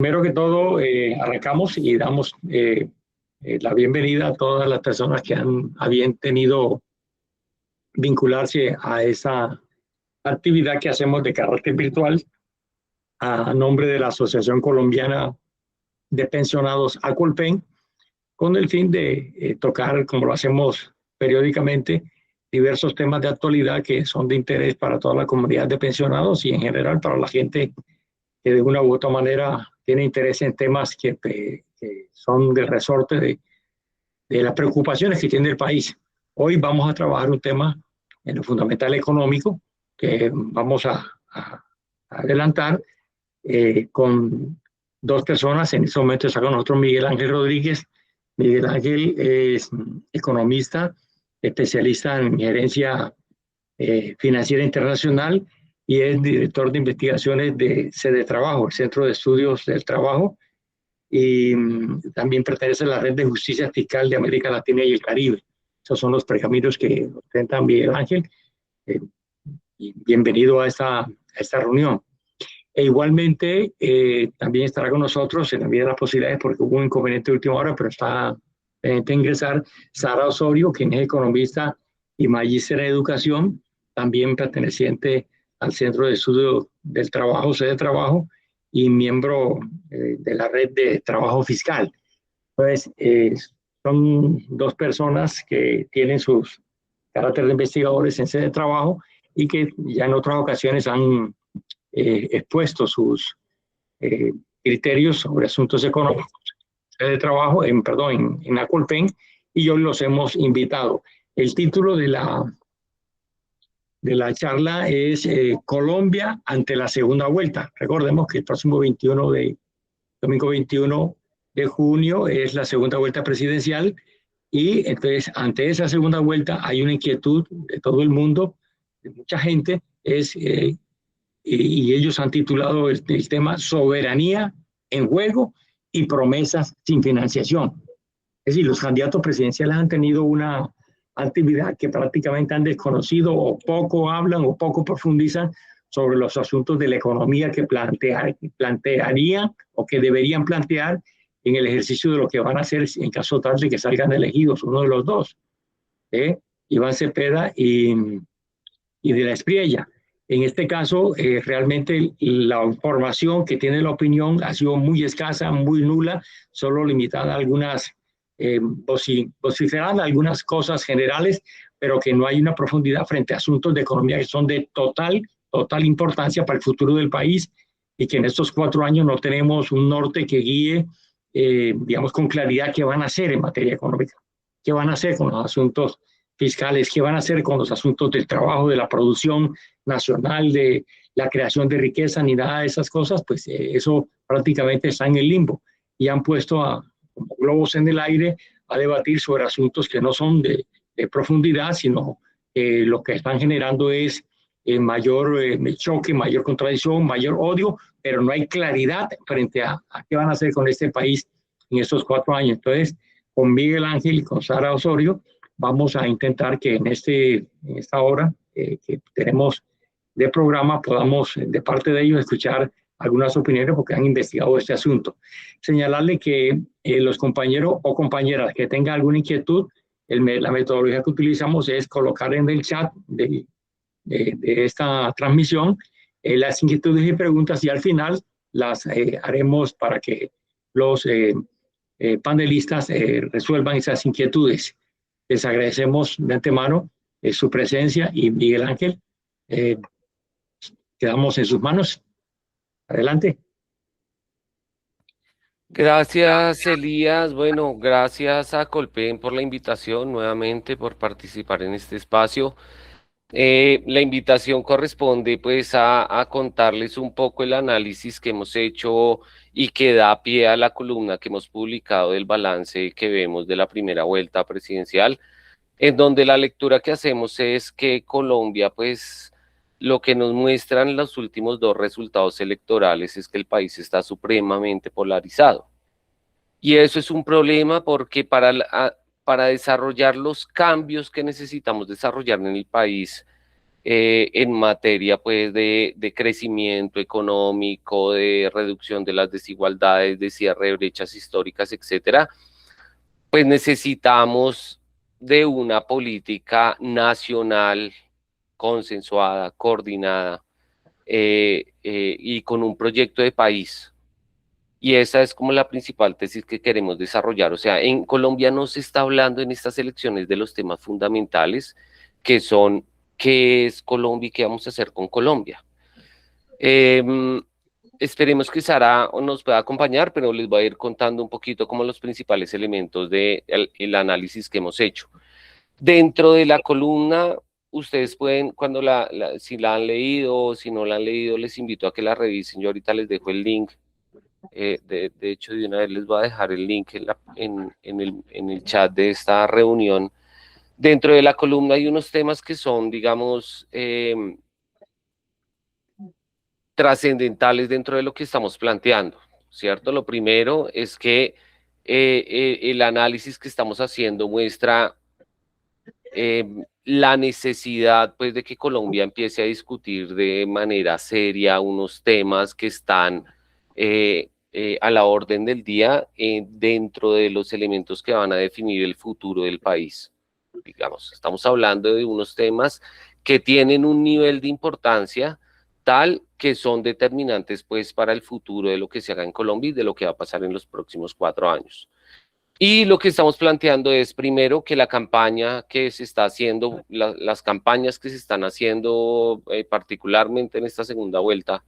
Primero que todo, arrancamos y damos la bienvenida a todas las personas que habían tenido vincularse a esa actividad que hacemos de carácter virtual a nombre de la Asociación Colombiana de Pensionados Acolpen, con el fin de tocar, como lo hacemos periódicamente, diversos temas de actualidad que son de interés para toda la comunidad de pensionados y en general para la gente que de una u otra manera tiene interés en temas que son del resorte de las preocupaciones que tiene el país. Hoy vamos a trabajar un tema en lo fundamental económico que vamos a adelantar con dos personas. En este momento está con nosotros Miguel Ángel Rodríguez. Miguel Ángel es economista, especialista en gerencia financiera internacional y es director de investigaciones de Sede Trabajo, el Centro de Estudios del Trabajo, y también pertenece a la Red de Justicia Fiscal de América Latina y el Caribe. Esos son los pergaminos que ostenta Miguel Ángel. Eh, y bienvenido a esta reunión. E igualmente también estará con nosotros en la medida de las posibilidades, porque hubo un inconveniente de última hora, pero está pendiente de ingresar Sara Osorio, quien es economista y magíster en educación, también perteneciente al Centro de Estudio del Trabajo, Sede de Trabajo, y miembro de la Red de Trabajo Fiscal. Entonces, son dos personas que tienen sus carácter de investigadores en Sede de Trabajo y que ya en otras ocasiones han expuesto sus eh, criterios sobre asuntos económicos de trabajo en Acolpen, y hoy los hemos invitado. El título de la charla es Colombia ante la segunda vuelta. Recordemos que el próximo domingo 21 de junio es la segunda vuelta presidencial, y entonces ante esa segunda vuelta hay una inquietud de todo el mundo, de mucha gente, y ellos han titulado el tema Soberanía en juego y promesas sin financiación. Es decir, los candidatos presidenciales han tenido una actividad que prácticamente han desconocido o poco hablan o poco profundizan sobre los asuntos de la economía que plantearían o que deberían plantear en el ejercicio de lo que van a hacer en caso tal de que salgan elegidos uno de los dos, Iván Cepeda y de la Espriella. En este caso, realmente la información que tiene la opinión ha sido muy escasa, muy nula, solo limitada a algunas, vociferando algunas cosas generales, pero que no hay una profundidad frente a asuntos de economía que son de total importancia para el futuro del país, y que en estos 4 años no tenemos un norte que guíe, digamos, con claridad qué van a hacer en materia económica, qué van a hacer con los asuntos fiscales, qué van a hacer con los asuntos del trabajo, de la producción nacional, de la creación de riqueza, ni nada de esas cosas. Pues eso prácticamente está en el limbo, y han puesto como globos en el aire a debatir sobre asuntos que no son de profundidad, sino lo que están generando es mayor choque, mayor contradicción, mayor odio, pero no hay claridad frente a qué van a hacer con este país en estos 4 años. Entonces, con Miguel Ángel y con Sara Osorio, vamos a intentar que en esta hora que tenemos de programa podamos de parte de ellos escuchar algunas opiniones porque han investigado este asunto. Señalarle que los compañeros o compañeras que tengan alguna inquietud, la metodología que utilizamos es colocar en el chat de esta transmisión las inquietudes y preguntas, y al final las haremos para que los panelistas resuelvan esas inquietudes. Les agradecemos de antemano su presencia, y Miguel Ángel, eh, quedamos en sus manos. Adelante. Gracias, Elías. Bueno, gracias a Colpen por la invitación, nuevamente por participar en este espacio. La invitación corresponde pues a contarles un poco el análisis que hemos hecho y que da pie a la columna que hemos publicado del balance que vemos de la primera vuelta presidencial, en donde la lectura que hacemos es que Colombia, pues lo que nos muestran los últimos dos resultados electorales es que el país está supremamente polarizado. Y eso es un problema porque para desarrollar los cambios que necesitamos desarrollar en el país, en materia pues de crecimiento económico, de reducción de las desigualdades, de cierre de brechas históricas, etcétera, pues necesitamos de una política nacional consensuada, coordinada, y con un proyecto de país. Y esa es como la principal tesis que queremos desarrollar. O sea, en Colombia no se está hablando en estas elecciones de los temas fundamentales, que son qué es Colombia y qué vamos a hacer con Colombia. Esperemos que Sara nos pueda acompañar, pero les voy a ir contando un poquito como los principales elementos del el análisis que hemos hecho. Dentro de la columna, ustedes pueden, cuando si la han leído o si no la han leído, les invito a que la revisen. Yo ahorita les dejo el link. De hecho, de una vez les voy a dejar el link en el chat de esta reunión. Dentro de la columna hay unos temas que son, digamos, trascendentales dentro de lo que estamos planteando, ¿cierto? Lo primero es que el análisis que estamos haciendo muestra la necesidad pues de que Colombia empiece a discutir de manera seria unos temas que están a la orden del día dentro de los elementos que van a definir el futuro del país. Digamos, estamos hablando de unos temas que tienen un nivel de importancia tal que son determinantes pues para el futuro de lo que se haga en Colombia y de lo que va a pasar en los próximos 4 años. Y lo que estamos planteando es primero que la campaña que se está haciendo, las campañas que se están haciendo particularmente en esta segunda vuelta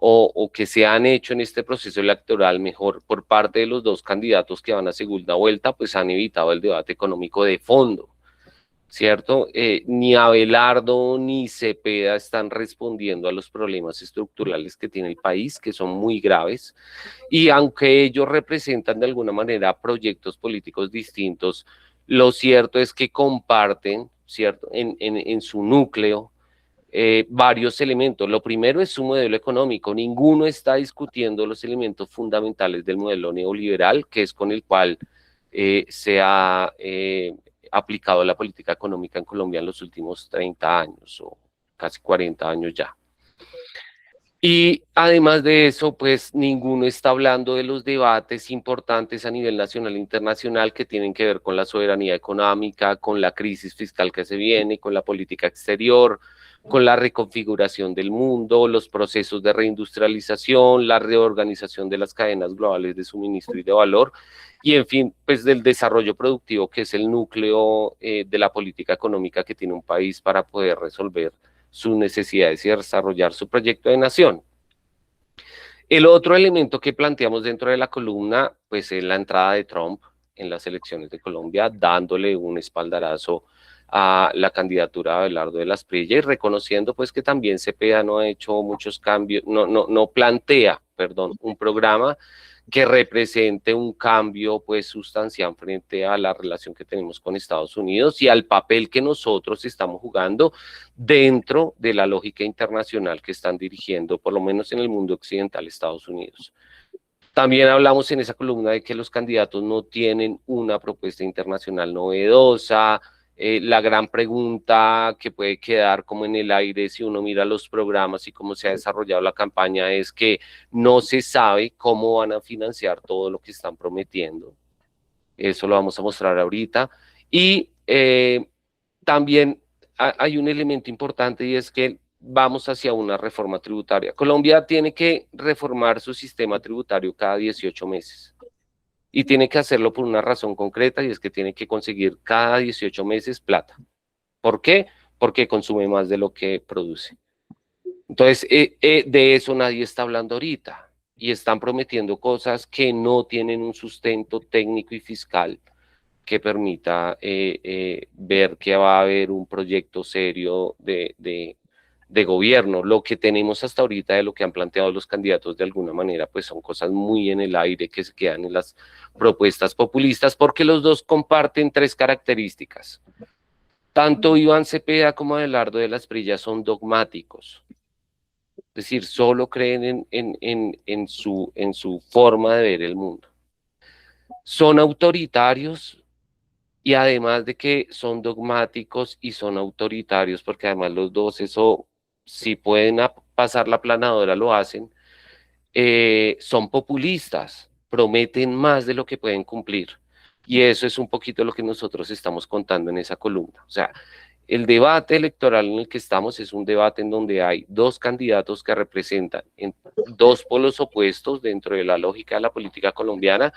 o que se han hecho en este proceso electoral mejor por parte de los dos candidatos que van a segunda vuelta, pues han evitado el debate económico de fondo. ¿Cierto? Ni Abelardo ni Cepeda están respondiendo a los problemas estructurales que tiene el país, que son muy graves, y aunque ellos representan de alguna manera proyectos políticos distintos, lo cierto es que comparten, ¿cierto? En su núcleo, varios elementos. Lo primero es su modelo económico. Ninguno está discutiendo los elementos fundamentales del modelo neoliberal, que es con el cual se ha aplicado la política económica en Colombia en los últimos 30 años o casi 40 años ya. Y además de eso, pues ninguno está hablando de los debates importantes a nivel nacional e internacional que tienen que ver con la soberanía económica, con la crisis fiscal que se viene, con la política exterior, con la reconfiguración del mundo, los procesos de reindustrialización, la reorganización de las cadenas globales de suministro y de valor, y en fin, pues del desarrollo productivo, que es el núcleo de la política económica que tiene un país para poder resolver sus necesidades y desarrollar su proyecto de nación. El otro elemento que planteamos dentro de la columna, pues es la entrada de Trump en las elecciones de Colombia, dándole un espaldarazo a la candidatura de Abelardo de las Prilla y reconociendo pues que también Cepeda no ha hecho muchos cambios, no plantea, perdón, un programa que represente un cambio pues sustancial frente a la relación que tenemos con Estados Unidos y al papel que nosotros estamos jugando dentro de la lógica internacional que están dirigiendo, por lo menos en el mundo occidental, Estados Unidos. También hablamos en esa columna de que los candidatos no tienen una propuesta internacional novedosa. La gran pregunta que puede quedar como en el aire si uno mira los programas y cómo se ha desarrollado la campaña es que no se sabe cómo van a financiar todo lo que están prometiendo. Eso lo vamos a mostrar ahorita. Y también hay un elemento importante y es que vamos hacia una reforma tributaria. Colombia tiene que reformar su sistema tributario cada 18 meses y tiene que hacerlo por una razón concreta y es que tiene que conseguir cada 18 meses plata. ¿Por qué? Porque consume más de lo que produce. Entonces, de eso nadie está hablando ahorita y están prometiendo cosas que no tienen un sustento técnico y fiscal que permita ver que va a haber un proyecto serio de gobierno. Lo que tenemos hasta ahorita de lo que han planteado los candidatos de alguna manera, pues son cosas muy en el aire que se quedan en las propuestas populistas porque los dos comparten tres características. Tanto Iván Cepeda como Abelardo de las Prillas son dogmáticos. Es decir, solo creen en su forma de ver el mundo. Son autoritarios y además de que son dogmáticos y son autoritarios, porque además los dos, eso, si pueden pasar la aplanadora, lo hacen, son populistas, prometen más de lo que pueden cumplir. Y eso es un poquito lo que nosotros estamos contando en esa columna. O sea, el debate electoral en el que estamos es un debate en donde hay dos candidatos que representan en dos polos opuestos dentro de la lógica de la política colombiana,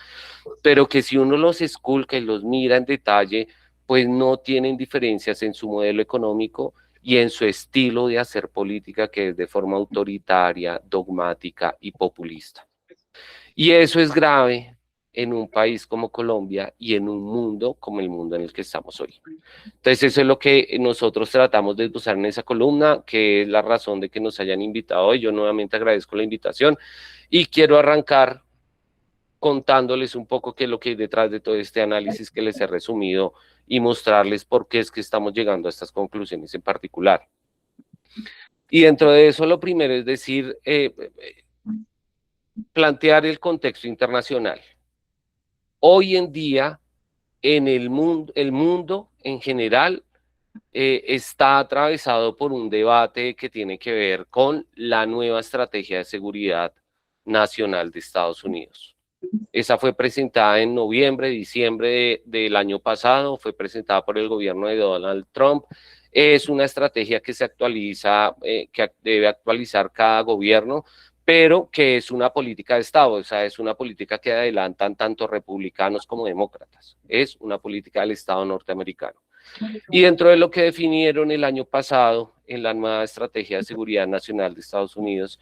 pero que si uno los esculca y los mira en detalle, pues no tienen diferencias en su modelo económico y en su estilo de hacer política, que es de forma autoritaria, dogmática y populista. Y eso es grave en un país como Colombia y en un mundo como el mundo en el que estamos hoy. Entonces eso es lo que nosotros tratamos de usar en esa columna, que es la razón de que nos hayan invitado hoy. Yo nuevamente agradezco la invitación y quiero arrancar contándoles un poco qué es lo que hay detrás de todo este análisis que les he resumido y mostrarles por qué es que estamos llegando a estas conclusiones en particular. Y dentro de eso lo primero es decir, plantear el contexto internacional. Hoy en día, en el mundo en general está atravesado por un debate que tiene que ver con la nueva estrategia de seguridad nacional de Estados Unidos. Esa fue presentada en noviembre, diciembre del año pasado, fue presentada por el gobierno de Donald Trump. Es una estrategia que se actualiza, que debe actualizar cada gobierno, pero que es una política de Estado, o sea, es una política que adelantan tanto republicanos como demócratas. Es una política del Estado norteamericano. Y dentro de lo que definieron el año pasado en la nueva estrategia de seguridad nacional de Estados Unidos,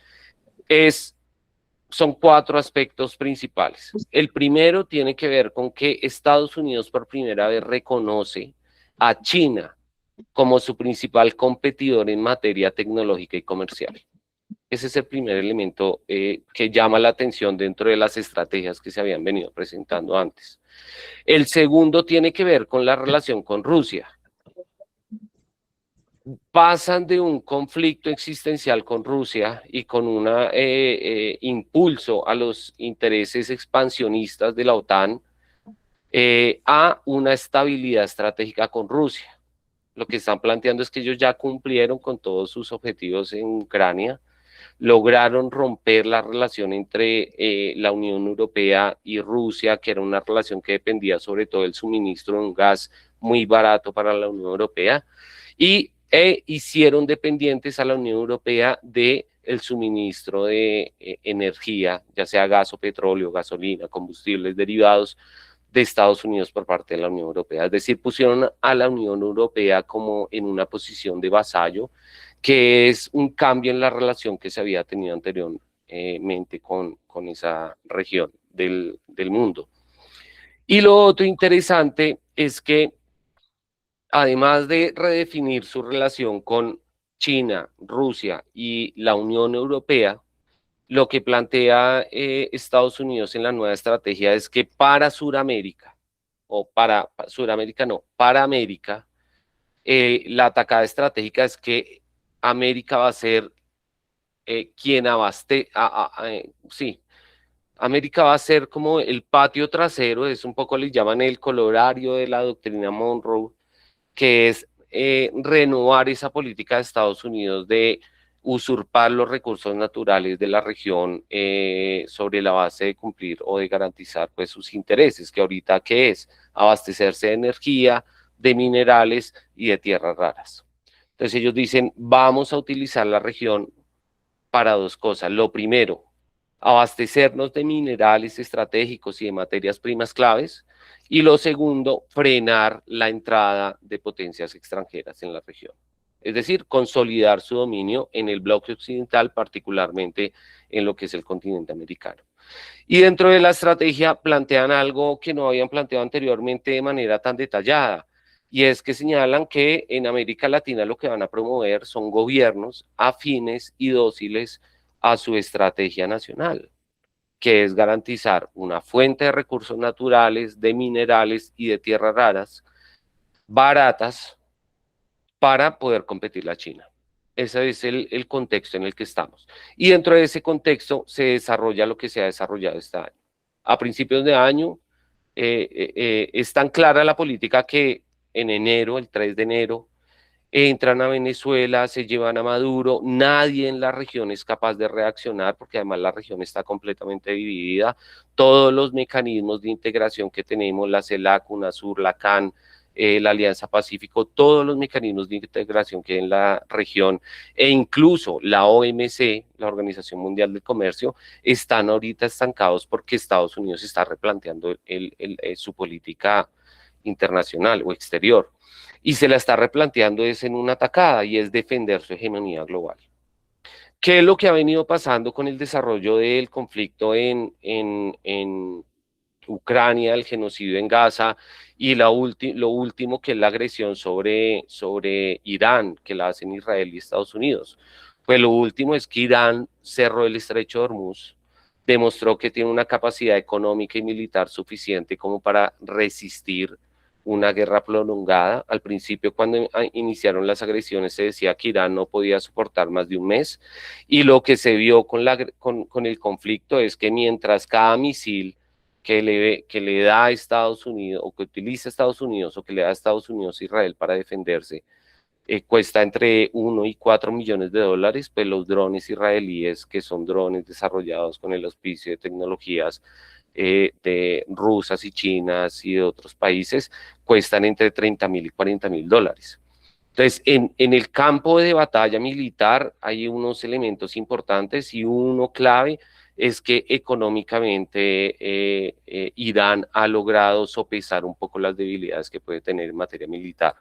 son 4 aspectos principales. El primero tiene que ver con que Estados Unidos por primera vez reconoce a China como su principal competidor en materia tecnológica y comercial. Ese es el primer elemento que llama la atención dentro de las estrategias que se habían venido presentando antes. El segundo tiene que ver con la relación con Rusia. Pasan de un conflicto existencial con Rusia y con un impulso a los intereses expansionistas de la OTAN a una estabilidad estratégica con Rusia. Lo que están planteando es que ellos ya cumplieron con todos sus objetivos en Ucrania, lograron romper la relación entre la Unión Europea y Rusia, que era una relación que dependía sobre todo del suministro de un gas muy barato para la Unión Europea, y hicieron dependientes a la Unión Europea del suministro de energía, ya sea gas o petróleo, gasolina, combustibles derivados de Estados Unidos por parte de la Unión Europea. Es decir, pusieron a la Unión Europea como en una posición de vasallo, que es un cambio en la relación que se había tenido anteriormente con esa región del mundo. Y lo otro interesante es que además de redefinir su relación con China, Rusia y la Unión Europea, lo que plantea Estados Unidos en la nueva estrategia es que para Sudamérica, o para Sudamérica no, para América, la atacada estratégica es que América va a ser quien sí, América va a ser como el patio trasero, es un poco le llaman el colorario de la doctrina Monroe, que es renovar esa política de Estados Unidos de usurpar los recursos naturales de la región sobre la base de cumplir o de garantizar pues sus intereses, que ahorita ¿qué es? Abastecerse de energía, de minerales y de tierras raras. Entonces ellos dicen, vamos a utilizar la región para 2 cosas. Lo primero, abastecernos de minerales estratégicos y de materias primas claves. Y lo segundo, frenar la entrada de potencias extranjeras en la región. Es decir, consolidar su dominio en el bloque occidental, particularmente en lo que es el continente americano. Y dentro de la estrategia plantean algo que no habían planteado anteriormente de manera tan detallada, y es que señalan que en América Latina lo que van a promover son gobiernos afines y dóciles a su estrategia nacional, que es garantizar una fuente de recursos naturales, de minerales y de tierras raras, baratas, para poder competir la China. Ese es el contexto en el que estamos. Y dentro de ese contexto se desarrolla lo que se ha desarrollado este año. A principios de año, es tan clara la política que en enero, el 3 de enero, entran a Venezuela, se llevan a Maduro, nadie en la región es capaz de reaccionar porque además la región está completamente dividida, todos los mecanismos de integración que tenemos, la CELAC, UNASUR, la CAN, la Alianza Pacífico, todos los mecanismos de integración que hay en la región e incluso la OMC, la Organización Mundial del Comercio, están ahorita estancados porque Estados Unidos está replanteando su política internacional o exterior y se la está replanteando es en una atacada y es defender su hegemonía global. ¿Qué es lo que ha venido pasando con el desarrollo del conflicto en Ucrania, el genocidio en Gaza y lo último que es la agresión sobre Irán, que la hacen Israel y Estados Unidos? Pues lo último es que Irán cerró el estrecho de Hormuz, demostró que tiene una capacidad económica y militar suficiente como para resistir una guerra prolongada. Al principio, cuando iniciaron las agresiones, se decía que Irán no podía soportar más de un mes, y lo que se vio con el conflicto es que mientras cada misil que le da a Estados Unidos, o que utiliza Estados Unidos, o que le da a Estados Unidos a Israel para defenderse, cuesta entre 1 y 4 millones de dólares, pues los drones israelíes, que son drones desarrollados con el auspicio de tecnologías de rusas y chinas y de otros países, cuestan entre 30.000 y 40.000 dólares. Entonces, en el campo de batalla militar hay unos elementos importantes y uno clave es que económicamente Irán ha logrado sopesar un poco las debilidades que puede tener en materia militar.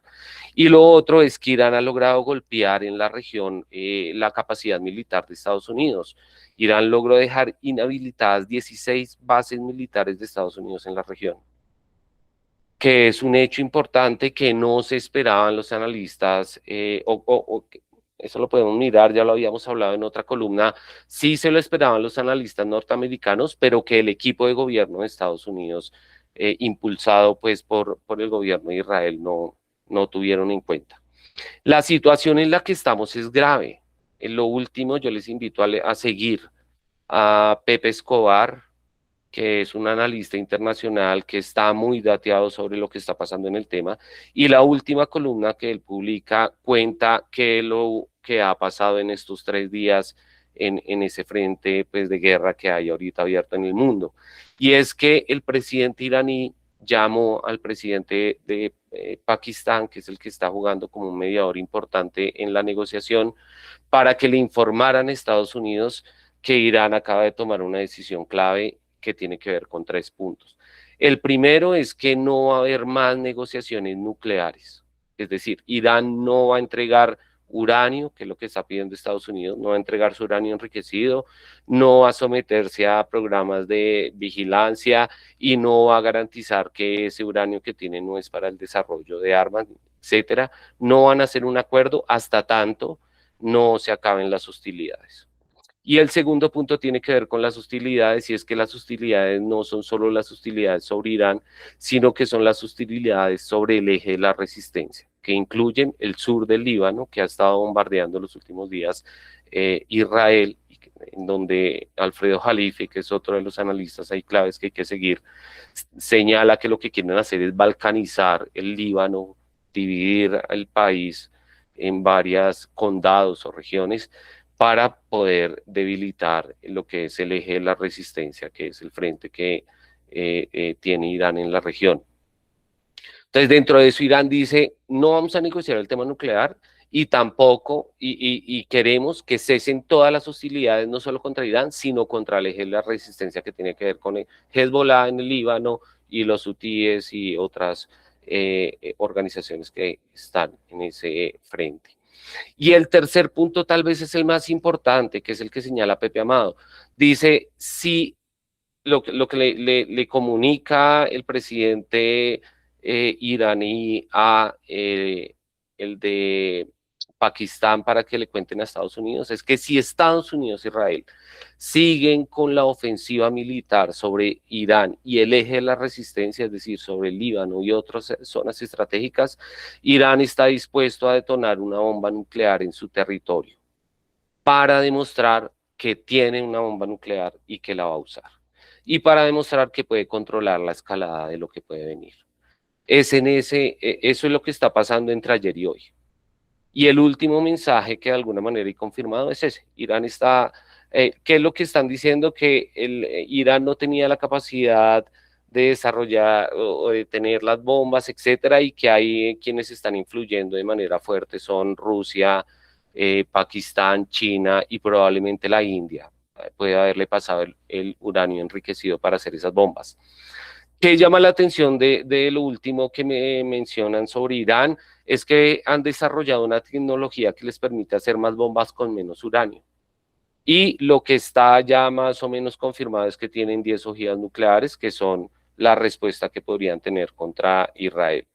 Y lo otro es que Irán ha logrado golpear en la región la capacidad militar de Estados Unidos. Irán logró dejar inhabilitadas 16 bases militares de Estados Unidos en la región, que es un hecho importante que no se esperaban los analistas, eso lo podemos mirar, ya lo habíamos hablado en otra columna, sí se lo esperaban los analistas norteamericanos, pero que el equipo de gobierno de Estados Unidos, impulsado pues por el gobierno de Israel, no tuvieron en cuenta. La situación en la que estamos es grave. En lo último, yo les invito a seguir a Pepe Escobar, que es un analista internacional que está muy dateado sobre lo que está pasando en el tema, y la última columna que él publica cuenta qué es lo que ha pasado en estos 3 días en ese frente pues, de guerra que hay ahorita abierto en el mundo. Y es que el presidente iraní llamó al presidente de Pakistán, que es el que está jugando como un mediador importante en la negociación, para que le informaran a Estados Unidos que Irán acaba de tomar una decisión clave que tiene que ver con 3 puntos. El primero es que no va a haber más negociaciones nucleares, es decir, Irán no va a entregar uranio, que es lo que está pidiendo Estados Unidos, no va a entregar su uranio enriquecido, no va a someterse a programas de vigilancia y no va a garantizar que ese uranio que tiene no es para el desarrollo de armas, etcétera. No van a hacer un acuerdo hasta tanto no se acaben las hostilidades. Y el segundo punto tiene que ver con las hostilidades, y es que las hostilidades no son solo las hostilidades sobre Irán, sino que son las hostilidades sobre el eje de la resistencia, que incluyen el sur del Líbano, que ha estado bombardeando los últimos días Israel, en donde Alfredo Jalife, que es otro de los analistas ahí claves que hay que seguir, señala que lo que quieren hacer es balcanizar el Líbano, dividir el país en varios condados o regiones, para poder debilitar lo que es el eje de la resistencia, que es el frente que tiene Irán en la región. Entonces, dentro de eso, Irán dice, no vamos a negociar el tema nuclear y tampoco, y queremos que cesen todas las hostilidades, no solo contra Irán, sino contra el eje de la resistencia que tiene que ver con el Hezbollah en el Líbano y los hutíes y otras organizaciones que están en ese frente. Y el tercer punto tal vez es el más importante, que es el que señala Pepe Amado. Dice, si lo que le comunica el presidente iraní a el de Pakistán para que le cuenten a Estados Unidos, es que si Estados Unidos e Israel siguen con la ofensiva militar sobre Irán y el eje de la resistencia, es decir, sobre el Líbano y otras zonas estratégicas, Irán está dispuesto a detonar una bomba nuclear en su territorio para demostrar que tiene una bomba nuclear y que la va a usar. y para demostrar que puede controlar la escalada de lo que puede venir. Eso es lo que está pasando entre ayer y hoy. Y el último mensaje que de alguna manera he confirmado es ese. Irán está, ¿qué es lo que están diciendo? Que Irán no tenía la capacidad de desarrollar o de tener las bombas, etcétera, y que hay quienes están influyendo de manera fuerte son Rusia, Pakistán, China y probablemente la India. Puede haberle pasado el uranio enriquecido para hacer esas bombas. ¿Qué llama la atención de lo último que me mencionan sobre Irán? Es que han desarrollado una tecnología que les permite hacer más bombas con menos uranio. Y lo que está ya más o menos confirmado es que tienen 10 ojivas nucleares, que son la respuesta que podrían tener contra Israel.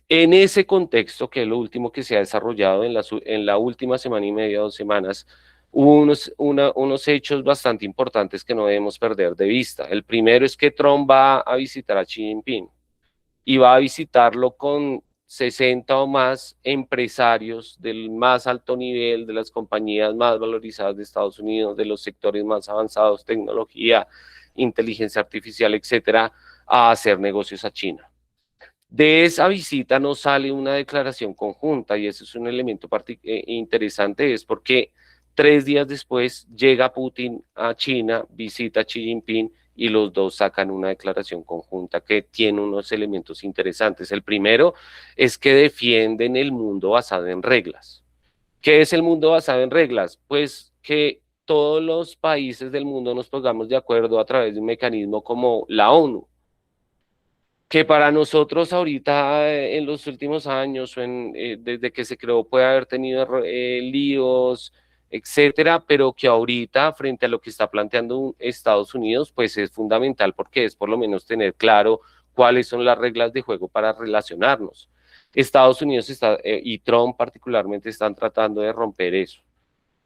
En ese contexto, que es lo último que se ha desarrollado en la última semana y media, 2 semanas, hubo unos hechos bastante importantes que no debemos perder de vista. El primero es que Trump va a visitar a Xi Jinping y va a visitarlo con 60 o más empresarios del más alto nivel, de las compañías más valorizadas de Estados Unidos, de los sectores más avanzados, tecnología, inteligencia artificial, etcétera, a hacer negocios a China. De esa visita no sale una declaración conjunta y eso es un elemento interesante, es porque 3 días después llega Putin a China, visita a Xi Jinping y los dos sacan una declaración conjunta que tiene unos elementos interesantes. El primero es que defienden el mundo basado en reglas. ¿Qué es el mundo basado en reglas? Pues que todos los países del mundo nos pongamos de acuerdo a través de un mecanismo como la ONU, que para nosotros ahorita en los últimos años, desde que se creó, puede haber tenido líos, etcétera, pero que ahorita, frente a lo que está planteando Estados Unidos, pues es fundamental porque es por lo menos tener claro cuáles son las reglas de juego para relacionarnos. Estados Unidos y Trump particularmente están tratando de romper eso.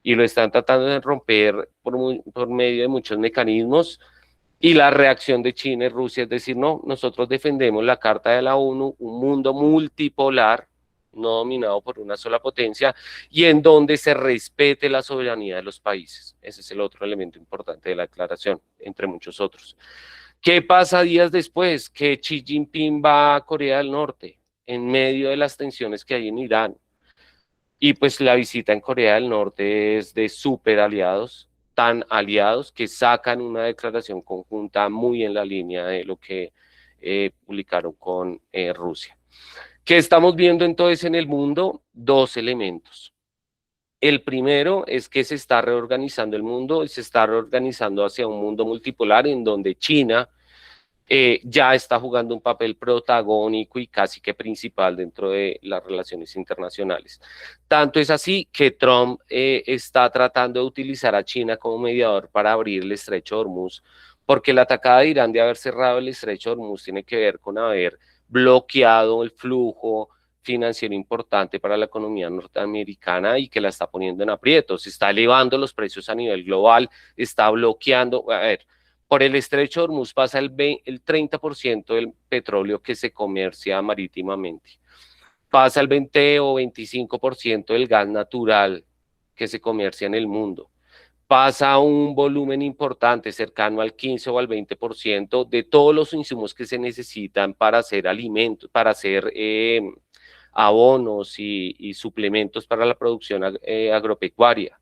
Y lo están tratando de romper por medio de muchos mecanismos, y la reacción de China y Rusia es decir, no, nosotros defendemos la Carta de la ONU, un mundo multipolar, no dominado por una sola potencia, y en donde se respete la soberanía de los países. Ese es el otro elemento importante de la declaración, entre muchos otros. ¿Qué pasa días después? Que Xi Jinping va a Corea del Norte, en medio de las tensiones que hay en Irán. Y pues la visita en Corea del Norte es de súper aliados, tan aliados que sacan una declaración conjunta muy en la línea de lo que publicaron con Rusia. ¿Qué estamos viendo entonces en el mundo? Dos elementos. El primero es que se está reorganizando el mundo y se está reorganizando hacia un mundo multipolar en donde China ya está jugando un papel protagónico y casi que principal dentro de las relaciones internacionales. Tanto es así que Trump está tratando de utilizar a China como mediador para abrir el estrecho de Hormuz, porque la atacada de Irán de haber cerrado el estrecho de Hormuz tiene que ver con haber bloqueado el flujo financiero importante para la economía norteamericana y que la está poniendo en aprietos, está elevando los precios a nivel global, está bloqueando, a ver, por el estrecho de Hormuz pasa el 30% del petróleo que se comercia marítimamente. Pasa el 20 o 25% del gas natural que se comercia en el mundo. Pasa un volumen importante, cercano al 15 o al 20% de todos los insumos que se necesitan para hacer alimentos, para hacer abonos y suplementos para la producción agropecuaria.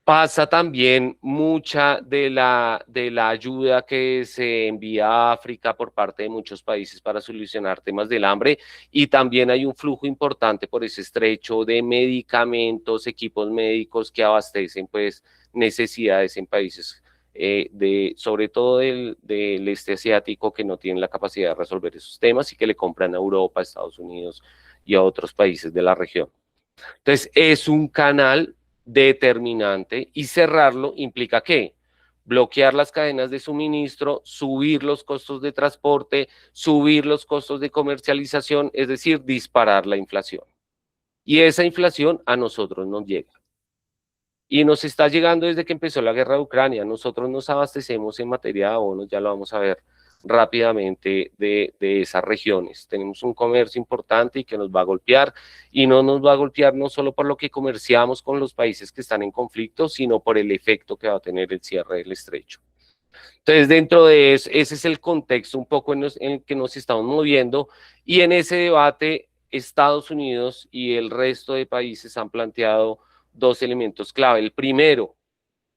Pasa también mucha de la ayuda que se envía a África por parte de muchos países para solucionar temas del hambre, y también hay un flujo importante por ese estrecho de medicamentos, equipos médicos que abastecen pues necesidades en países sobre todo del este asiático, que no tienen la capacidad de resolver esos temas y que le compran a Europa, a Estados Unidos y a otros países de la región. Entonces, es un canal determinante y cerrarlo implica ¿qué? Bloquear las cadenas de suministro, subir los costos de transporte, subir los costos de comercialización, es decir, disparar la inflación. Y esa inflación a nosotros nos llega. Y nos está llegando desde que empezó la guerra de Ucrania. Nosotros nos abastecemos en materia de abonos, ya lo vamos a ver rápidamente, de esas regiones. Tenemos un comercio importante y que nos va a golpear, y no nos va a golpear no solo por lo que comerciamos con los países que están en conflicto, sino por el efecto que va a tener el cierre del estrecho. Entonces, dentro de eso, ese es el contexto un poco en el que nos estamos moviendo, y en ese debate Estados Unidos y el resto de países han planteado dos elementos clave. El primero,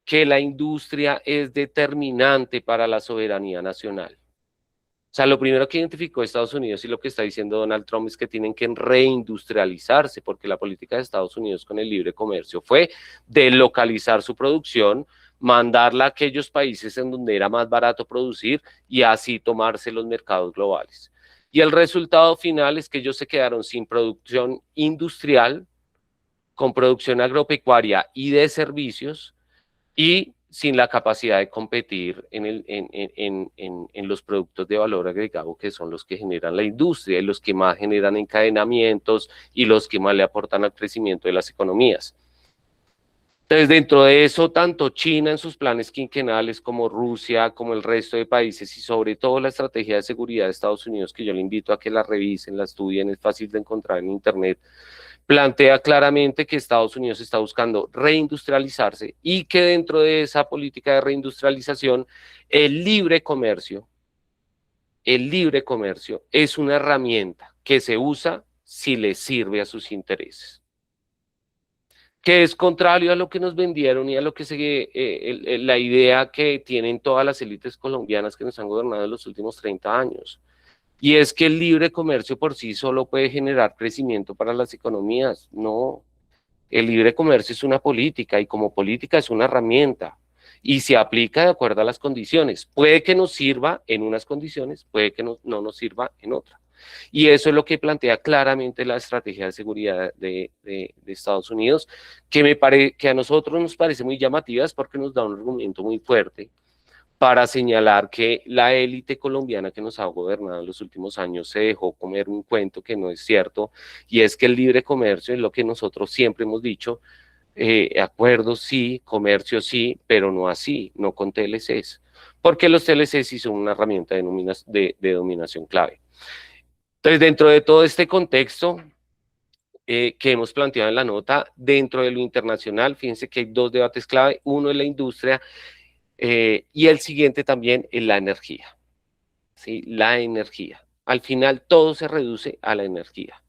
que la industria es determinante para la soberanía nacional. O sea, lo primero que identificó Estados Unidos y lo que está diciendo Donald Trump es que tienen que reindustrializarse, porque la política de Estados Unidos con el libre comercio fue delocalizar su producción, mandarla a aquellos países en donde era más barato producir y así tomarse los mercados globales. Y el resultado final es que ellos se quedaron sin producción industrial, con producción agropecuaria y de servicios, y sin la capacidad de competir en los productos de valor agregado, que son los que generan la industria y los que más generan encadenamientos y los que más le aportan al crecimiento de las economías. Entonces, dentro de eso, tanto China en sus planes quinquenales como Rusia, como el resto de países, y sobre todo la estrategia de seguridad de Estados Unidos, que yo le invito a que la revisen, la estudien, es fácil de encontrar en Internet, plantea claramente que Estados Unidos está buscando reindustrializarse y que dentro de esa política de reindustrialización, el libre comercio es una herramienta que se usa si le sirve a sus intereses, que es contrario a lo que nos vendieron y a lo que la idea que tienen todas las élites colombianas que nos han gobernado en los últimos 30 años. Y es que el libre comercio por sí solo puede generar crecimiento para las economías. No, el libre comercio es una política y como política es una herramienta y se aplica de acuerdo a las condiciones. Puede que nos sirva en unas condiciones, puede que no nos sirva en otras. Y eso es lo que plantea claramente la estrategia de seguridad de Estados Unidos, que a nosotros nos parece muy llamativa porque nos da un argumento muy fuerte para señalar que la élite colombiana que nos ha gobernado en los últimos años se dejó comer un cuento que no es cierto, y es que el libre comercio es lo que nosotros siempre hemos dicho, acuerdos sí, comercio sí, pero no así, no con TLCs, porque los TLCs sí son una herramienta de dominación clave. Entonces, dentro de todo este contexto que hemos planteado en la nota, dentro de lo internacional, fíjense que hay dos debates clave, uno es la industria, y el siguiente también es la energía, ¿sí? La energía. Al final todo se reduce a la energía.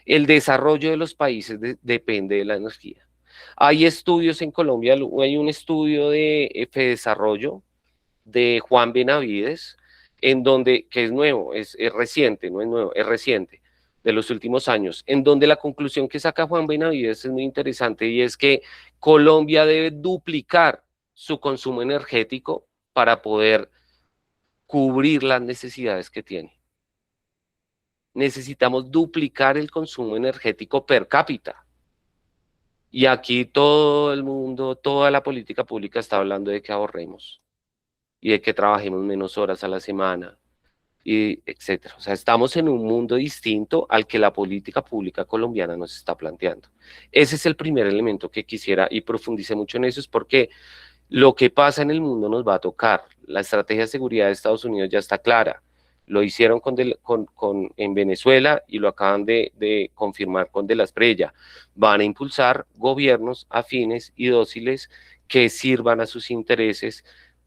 El desarrollo de los países depende de la energía. Hay estudios en Colombia, hay un estudio de Fedesarrollo de Juan Benavides, en donde, que es nuevo, es reciente, no es nuevo, es reciente, de los últimos años, en donde la conclusión que saca Juan Benavides es muy interesante y es que Colombia debe duplicar su consumo energético para poder cubrir las necesidades que tiene. Necesitamos duplicar el consumo energético per cápita. Y aquí todo el mundo, toda la política pública está hablando de que ahorremos y de que trabajemos menos horas a la semana, y etcétera. O sea, estamos en un mundo distinto al que la política pública colombiana nos está planteando. Ese es el primer elemento que quisiera, y profundice mucho en eso, es porque lo que pasa en el mundo nos va a tocar. La estrategia de seguridad de Estados Unidos ya está clara. Lo hicieron en Venezuela y lo acaban de confirmar con De la Espriella. Van a impulsar gobiernos afines y dóciles que sirvan a sus intereses.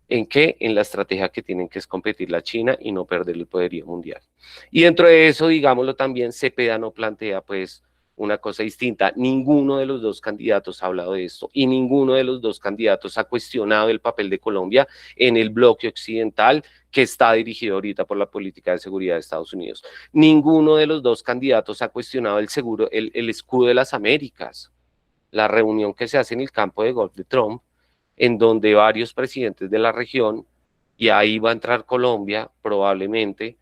¿En qué? En la estrategia que tienen, que es competir la China y no perder el poderío mundial. Y dentro de eso, digámoslo también, Cepeda no plantea pues una cosa distinta. Ninguno de los dos candidatos ha hablado de esto y ninguno de los dos candidatos ha cuestionado el papel de Colombia en el bloque occidental que está dirigido ahorita por la política de seguridad de Estados Unidos. Ninguno de los dos candidatos ha cuestionado el escudo de las Américas, la reunión que se hace en el campo de golf de Trump, en donde varios presidentes de la región, y ahí va a entrar Colombia probablemente,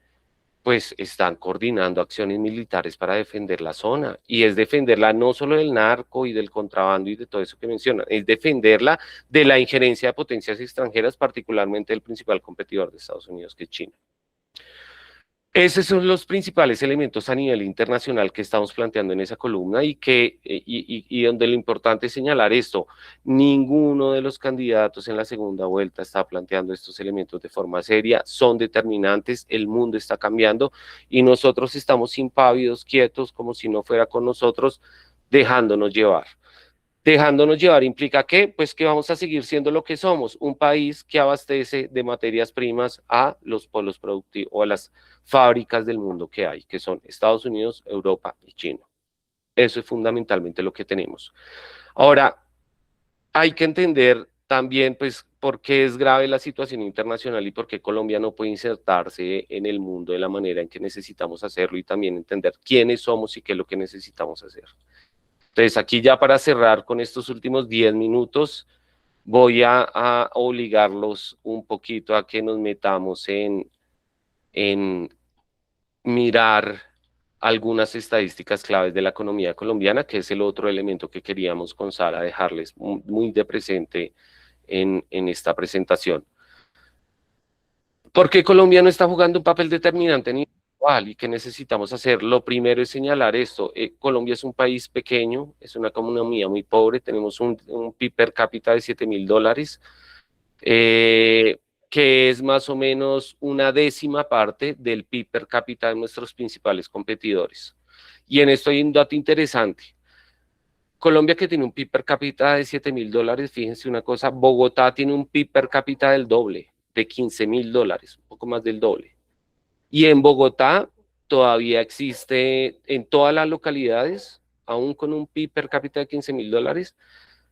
pues están coordinando acciones militares para defender la zona, y es defenderla no solo del narco y del contrabando y de todo eso que mencionan, es defenderla de la injerencia de potencias extranjeras, particularmente del principal competidor de Estados Unidos, que es China. Esos son los principales elementos a nivel internacional que estamos planteando en esa columna y donde lo importante es señalar esto, ninguno de los candidatos en la segunda vuelta está planteando estos elementos de forma seria, son determinantes, el mundo está cambiando y nosotros estamos impávidos, quietos, como si no fuera con nosotros, dejándonos llevar. Dejándonos llevar implica que, pues que vamos a seguir siendo lo que somos, un país que abastece de materias primas a los polos productivos o a las fábricas del mundo que hay, que son Estados Unidos, Europa y China. Eso es fundamentalmente lo que tenemos. Ahora, hay que entender también, pues, por qué es grave la situación internacional y por qué Colombia no puede insertarse en el mundo de la manera en que necesitamos hacerlo y también entender quiénes somos y qué es lo que necesitamos hacer. Entonces, aquí ya para cerrar con estos últimos 10 minutos, voy a obligarlos un poquito a que nos metamos en mirar algunas estadísticas claves de la economía colombiana, que es el otro elemento que queríamos con Sara dejarles muy de presente en esta presentación. ¿Por qué Colombia no está jugando un papel determinante en igual y qué necesitamos hacer? Lo primero es señalar esto. Colombia es un país pequeño, es una economía muy pobre, tenemos un PIB per cápita de $7.000, que es más o menos una décima parte del PIB per cápita de nuestros principales competidores. Y en esto hay un dato interesante. Colombia, que tiene un PIB per cápita de $7.000, fíjense una cosa, Bogotá tiene un PIB per cápita del doble, de $15.000, un poco más del doble. Y en Bogotá todavía existe en todas las localidades, aún con un PIB per cápita de $15.000,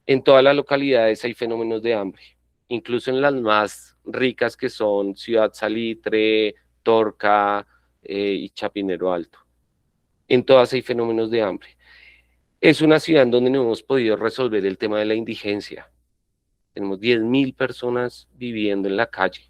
en todas las localidades hay fenómenos de hambre, incluso en las más ricas que son Ciudad Salitre, Torca y Chapinero Alto. En todas hay fenómenos de hambre. Es una ciudad en donde no hemos podido resolver el tema de la indigencia. Tenemos 10.000 personas viviendo en la calle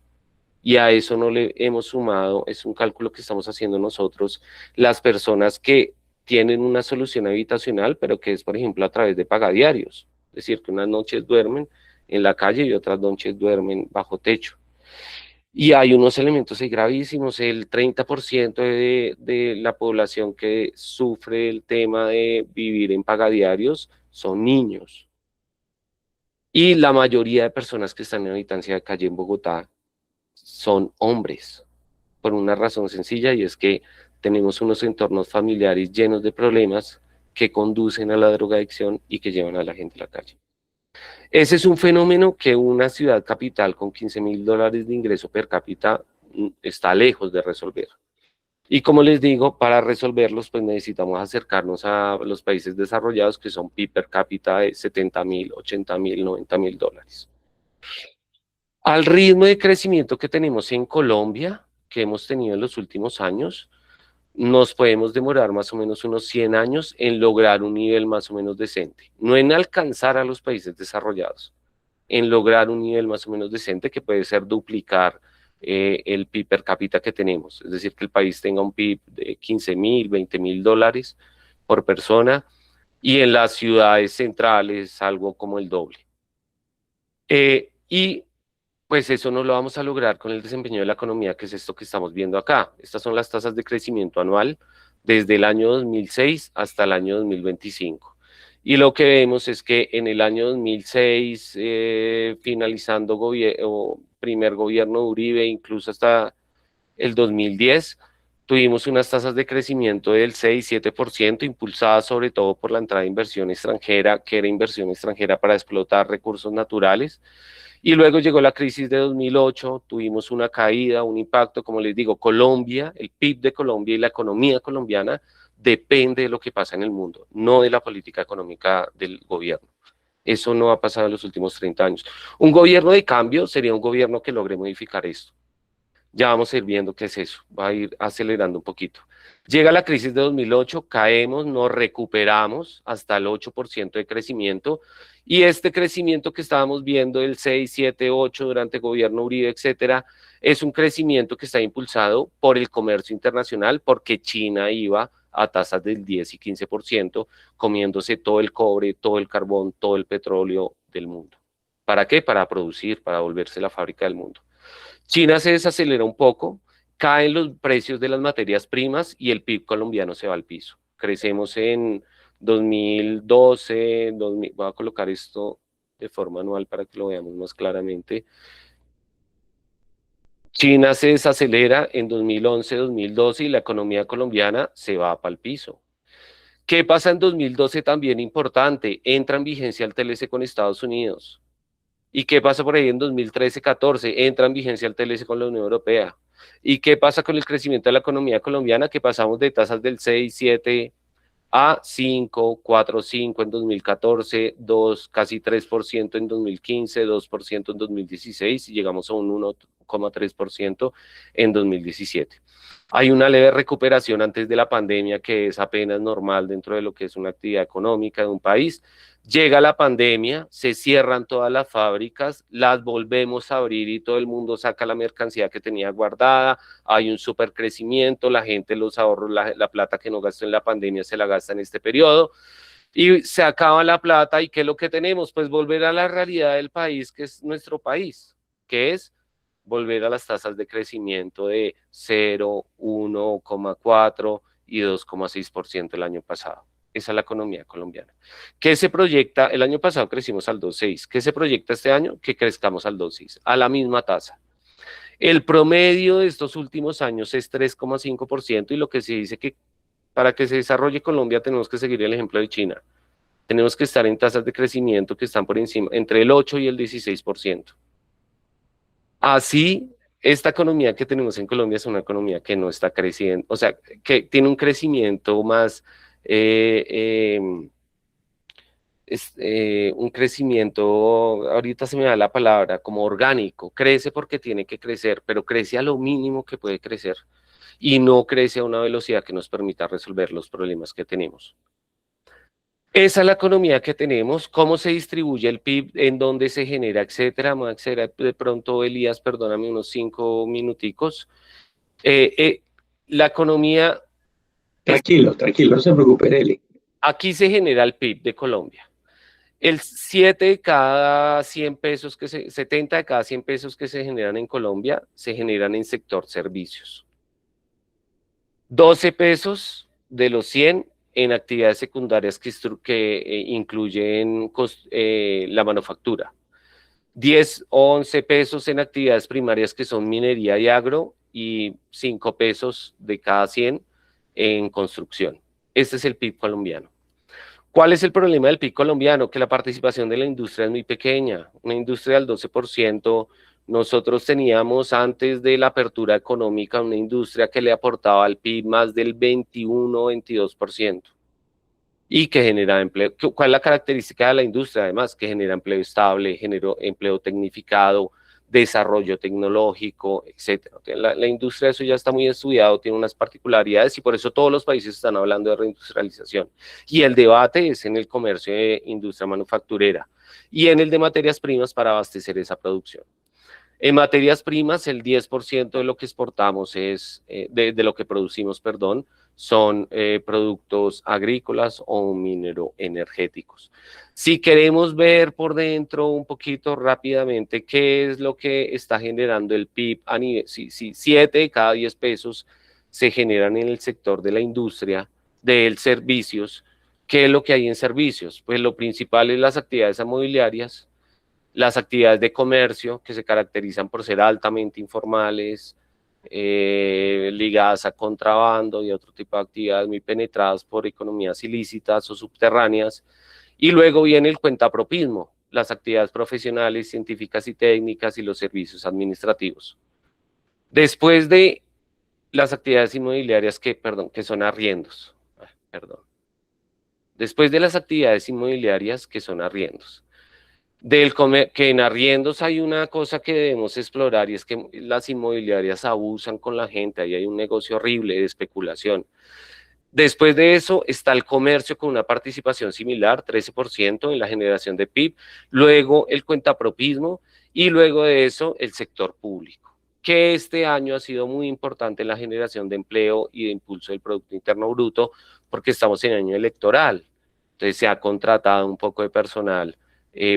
y a eso no le hemos sumado, es un cálculo que estamos haciendo nosotros, las personas que tienen una solución habitacional, pero que es, por ejemplo, a través de pagadiarios. Es decir, que unas noches duermen en la calle y otras noches duermen bajo techo. Y hay unos elementos ahí gravísimos. El 30% de la población que sufre el tema de vivir en pagadiarios son niños. Y la mayoría de personas que están en habitancia de calle en Bogotá son hombres, por una razón sencilla, y es que tenemos unos entornos familiares llenos de problemas que conducen a la drogadicción y que llevan a la gente a la calle. Ese es un fenómeno que una ciudad capital con $15.000 de ingreso per cápita está lejos de resolver. Y como les digo, para resolverlos, pues necesitamos acercarnos a los países desarrollados que son PIB per cápita de $70.000, $80.000, $90.000. Al ritmo de crecimiento que tenemos en Colombia, que hemos tenido en los últimos años, nos podemos demorar más o menos unos 100 años en lograr un nivel más o menos decente. No en alcanzar a los países desarrollados, en lograr un nivel más o menos decente que puede ser duplicar el PIB per cápita que tenemos. Es decir, que el país tenga un PIB de $15.000, $20.000 por persona y en las ciudades centrales algo como el doble. Y pues eso no lo vamos a lograr con el desempeño de la economía, que es esto que estamos viendo acá. Estas son las tasas de crecimiento anual desde el año 2006 hasta el año 2025. Y lo que vemos es que en el año 2006, finalizando primer gobierno de Uribe, incluso hasta el 2010, tuvimos unas tasas de crecimiento del 6-7%, impulsadas sobre todo por la entrada de inversión extranjera, que era inversión extranjera para explotar recursos naturales. Y luego llegó la crisis de 2008, tuvimos una caída, un impacto, como les digo, Colombia, el PIB de Colombia y la economía colombiana depende de lo que pasa en el mundo, no de la política económica del gobierno. Eso no ha pasado en los últimos 30 años. Un gobierno de cambio sería un gobierno que logre modificar esto. Ya vamos a ir viendo qué es eso, va a ir acelerando un poquito. Llega la crisis de 2008, caemos, nos recuperamos hasta el 8% de crecimiento, y este crecimiento que estábamos viendo, el 6, 7, 8 durante el gobierno Uribe, etcétera, es un crecimiento que está impulsado por el comercio internacional, porque China iba a tasas del 10 y 15%, comiéndose todo el cobre, todo el carbón, todo el petróleo del mundo. ¿Para qué? Para producir, para volverse la fábrica del mundo. China se desacelera un poco, caen los precios de las materias primas y el PIB colombiano se va al piso. Crecemos en 2012, voy a colocar esto de forma anual para que lo veamos más claramente. China se desacelera en 2011, 2012 y la economía colombiana se va para el piso. ¿Qué pasa en 2012 también importante? Entra en vigencia el TLC con Estados Unidos. ¿Y qué pasa por ahí en 2013-14? Entra en vigencia el TLC con la Unión Europea. ¿Y qué pasa con el crecimiento de la economía colombiana? Que pasamos de tasas del 6, 7 a 5, 4, 5 en 2014, 2, casi 3% en 2015, 2% en 2016 y llegamos a un 1,3% en 2017. Hay una leve recuperación antes de la pandemia que es apenas normal dentro de lo que es una actividad económica de un país. Llega la pandemia, se cierran todas las fábricas, las volvemos a abrir y todo el mundo saca la mercancía que tenía guardada, hay un super crecimiento, la gente los ahorros, la plata que no gastó en la pandemia se la gasta en este periodo y se acaba la plata y ¿qué es lo que tenemos? Pues volver a la realidad del país, que es nuestro país, que es volver a las tasas de crecimiento de 0, 1,4 y 2,6% el año pasado. Esa es la economía colombiana. ¿Qué se proyecta? El año pasado crecimos al 2,6. ¿Qué se proyecta este año? Que crezcamos al 2,6, a la misma tasa. El promedio de estos últimos años es 3,5% y lo que se dice que para que se desarrolle Colombia tenemos que seguir el ejemplo de China. Tenemos que estar en tasas de crecimiento que están por encima, entre el 8 y el 16%. Así, esta economía que tenemos en Colombia es una economía que no está creciendo, o sea, que tiene un crecimiento más, un crecimiento, ahorita se me da la palabra, como orgánico, crece porque tiene que crecer, pero crece a lo mínimo que puede crecer y no crece a una velocidad que nos permita resolver los problemas que tenemos. Esa es la economía que tenemos, cómo se distribuye el PIB, en dónde se genera, etcétera. Vamos a acceder de pronto, Elías, perdóname unos 5 minuticos. La economía, Tranquilo, tranquilo, no se preocupe, Eli. aquí se genera el PIB de Colombia. El 7 de cada 100 pesos, 70 de cada 100 pesos que se generan en Colombia, se generan en sector servicios. 12 pesos de los 100 en actividades secundarias que incluyen la manufactura. 10 o 11 pesos en actividades primarias que son minería y agro y 5 pesos de cada 100 en construcción. Este es el PIB colombiano. ¿Cuál es el problema del PIB colombiano? Que la participación de la industria es muy pequeña, una industria del 12%. Nosotros teníamos antes de la apertura económica una industria que le aportaba al PIB más del 21-22% y que genera empleo. ¿Cuál es la característica de la industria? Además, que genera empleo estable, genera empleo tecnificado, desarrollo tecnológico, etcétera. La industria, eso ya está muy estudiado, tiene unas particularidades y por eso todos los países están hablando de reindustrialización. Y el debate es en el comercio de industria manufacturera y en el de materias primas para abastecer esa producción. En materias primas, el 10% de lo que exportamos es, de lo que producimos, perdón, son productos agrícolas o mineroenergéticos. Si queremos ver por dentro un poquito rápidamente qué es lo que está generando el PIB a nivel, si 7 de cada 10 pesos se generan en el sector de la industria, de servicios, ¿qué es lo que hay en servicios? Pues lo principal es las actividades inmobiliarias, las actividades de comercio que se caracterizan por ser altamente informales, ligadas a contrabando y otro tipo de actividades muy penetradas por economías ilícitas o subterráneas. Y luego viene el cuentapropismo, las actividades profesionales, científicas y técnicas y los servicios administrativos. Después de las actividades inmobiliarias que son arriendos, después de las actividades inmobiliarias que son arriendos, que en arriendos hay una cosa que debemos explorar y es que las inmobiliarias abusan con la gente, ahí hay un negocio horrible de especulación. Después de eso está el comercio con una participación similar, 13% en la generación de PIB, luego el cuentapropismo y luego de eso el sector público, que este año ha sido muy importante en la generación de empleo y de impulso del Producto Interno Bruto porque estamos en año electoral, entonces se ha contratado un poco de personal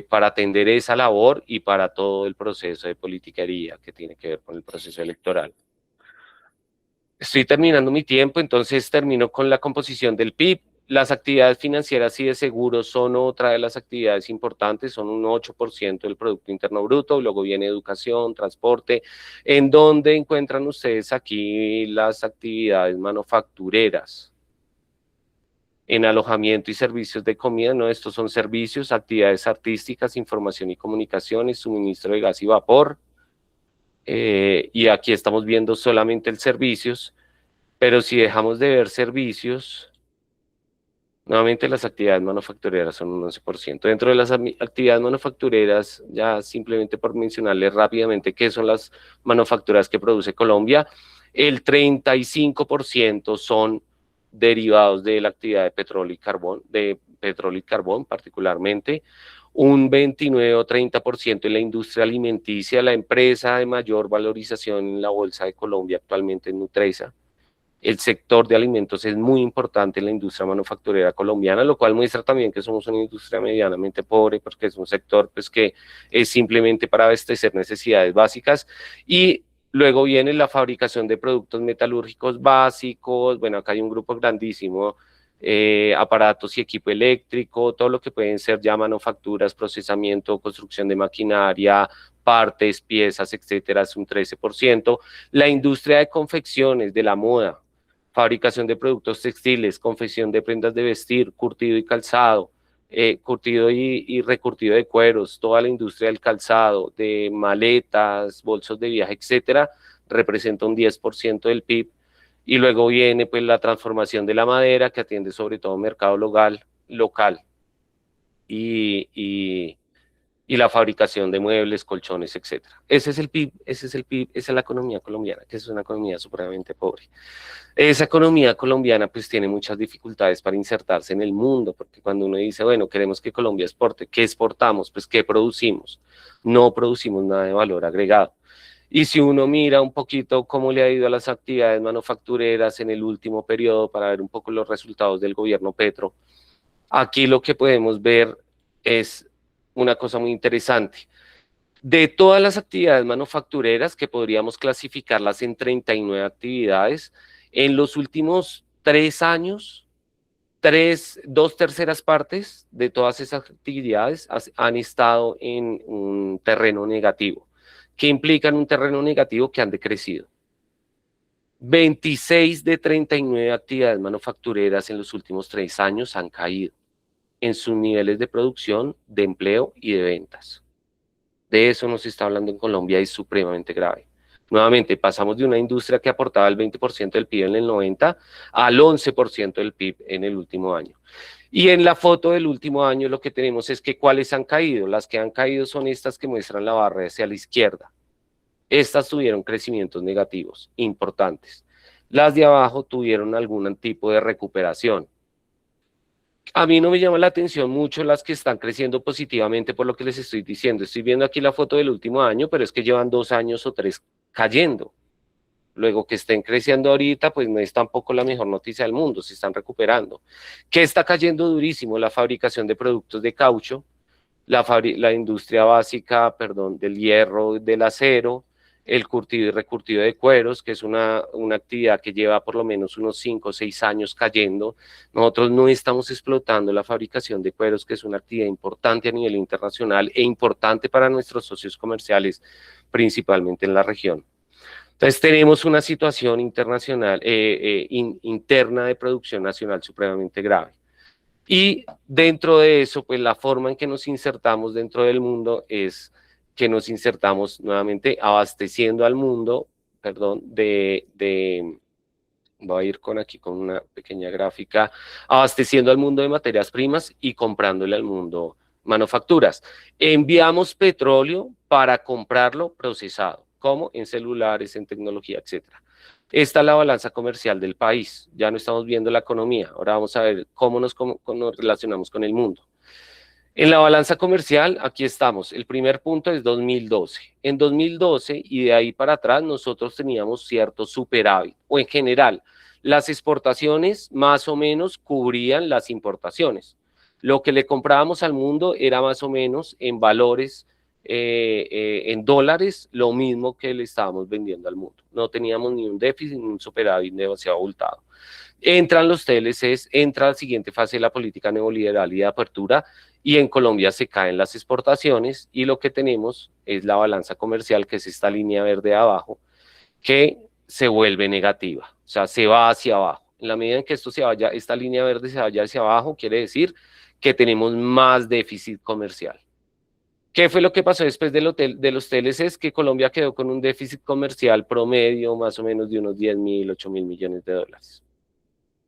para atender esa labor y para todo el proceso de politiquería que tiene que ver con el proceso electoral. Estoy terminando mi tiempo, entonces termino con la composición del PIB. Las actividades financieras y de seguros son otra de las actividades importantes, son un 8% del Producto Interno Bruto, luego viene educación, transporte. ¿En dónde encuentran ustedes aquí las actividades manufactureras? En alojamiento y servicios de comida, no, estos son servicios, actividades artísticas, información y comunicaciones, suministro de gas y vapor, y aquí estamos viendo solamente el servicios, pero si dejamos de ver servicios, nuevamente las actividades manufactureras son un 11%. Dentro de las actividades manufactureras, ya simplemente por mencionarles rápidamente qué son las manufacturas que produce Colombia, el 35% son derivados de la actividad de petróleo y carbón particularmente, un 29 o 30% en la industria alimenticia, la empresa de mayor valorización en la Bolsa de Colombia actualmente es Nutresa. El sector de alimentos es muy importante en la industria manufacturera colombiana, lo cual muestra también que somos una industria medianamente pobre, porque es un sector pues, que es simplemente para abastecer necesidades básicas. Y luego viene la fabricación de productos metalúrgicos básicos. Bueno, acá hay un grupo grandísimo, aparatos y equipo eléctrico, todo lo que pueden ser ya manufacturas, procesamiento, construcción de maquinaria, partes, piezas, etcétera, es un 13%. La industria de confecciones, de la moda, fabricación de productos textiles, confección de prendas de vestir, curtido y calzado, curtido y recurtido de cueros, toda la industria del calzado, de maletas, bolsos de viaje, etcétera, representa un 10% del PIB. Y luego viene pues la transformación de la madera, que atiende sobre todo mercado local y, y la fabricación de muebles, colchones, etcétera. Ese es el PIB, esa es la economía colombiana, que es una economía supremamente pobre. Esa economía colombiana pues tiene muchas dificultades para insertarse en el mundo, porque cuando uno dice, bueno, queremos que Colombia exporte, ¿qué exportamos? Pues ¿qué producimos? No producimos nada de valor agregado. Y si uno mira un poquito cómo le ha ido a las actividades manufactureras en el último periodo para ver un poco los resultados del gobierno Petro, aquí lo que podemos ver es una cosa muy interesante. De todas las actividades manufactureras, que podríamos clasificarlas en 39 actividades, en los últimos 3 años, 2/3 de todas esas actividades han estado en un terreno negativo. ¿Qué implica en un terreno negativo? Que han decrecido. 26 de 39 actividades manufactureras en los últimos 3 años han caído en sus niveles de producción, de empleo y de ventas. De eso nos está hablando en Colombia y es supremamente grave. Nuevamente, pasamos de una industria que aportaba el 20% del PIB en el 90 al 11% del PIB en el último año. Y en la foto del último año lo que tenemos es que ¿cuáles han caído? Las que han caído son estas que muestran la barra hacia la izquierda. Estas tuvieron crecimientos negativos importantes. Las de abajo tuvieron algún tipo de recuperación. A mí no me llama la atención mucho las que están creciendo positivamente por lo que les estoy diciendo. Estoy viendo aquí la foto del último año, pero es que llevan 2 años o 3 cayendo. Luego que estén creciendo ahorita, pues no es tampoco la mejor noticia del mundo, se están recuperando. ¿Qué está cayendo durísimo? La fabricación de productos de caucho, la industria básica, perdón, del hierro, del acero, el curtido y recurtido de cueros, que es una actividad que lleva por lo menos unos 5 o 6 años cayendo. Nosotros no estamos explotando la fabricación de cueros, que es una actividad importante a nivel internacional e importante para nuestros socios comerciales, principalmente en la región. Entonces tenemos una situación internacional, interna de producción nacional supremamente grave. Y dentro de eso, pues la forma en que nos insertamos dentro del mundo es que nos insertamos nuevamente abasteciendo al mundo, perdón, voy a ir aquí con una pequeña gráfica, abasteciendo al mundo de materias primas y comprándole al mundo manufacturas. Enviamos petróleo para comprarlo procesado, como en celulares, en tecnología, etcétera. Esta es la balanza comercial del país. Ya no estamos viendo la economía. Ahora vamos a ver cómo nos relacionamos con el mundo. En la balanza comercial, aquí estamos. El primer punto es 2012. En 2012 y de ahí para atrás nosotros teníamos cierto superávit, o en general, las exportaciones más o menos cubrían las importaciones. Lo que le comprábamos al mundo era más o menos en valores, en dólares, lo mismo que le estábamos vendiendo al mundo. No teníamos ni un déficit ni un superávit demasiado abultado. Entran los TLCs, entra la siguiente fase de la política neoliberal y de apertura, y en Colombia se caen las exportaciones y lo que tenemos es la balanza comercial, que es esta línea verde de abajo, que se vuelve negativa, o sea, se va hacia abajo. En la medida en que esto se vaya, esta línea verde se vaya hacia abajo, quiere decir que tenemos más déficit comercial. ¿Qué fue lo que pasó después de los TLCs? Que Colombia quedó con un déficit comercial promedio más o menos de unos 10.000, 8.000 millones de dólares.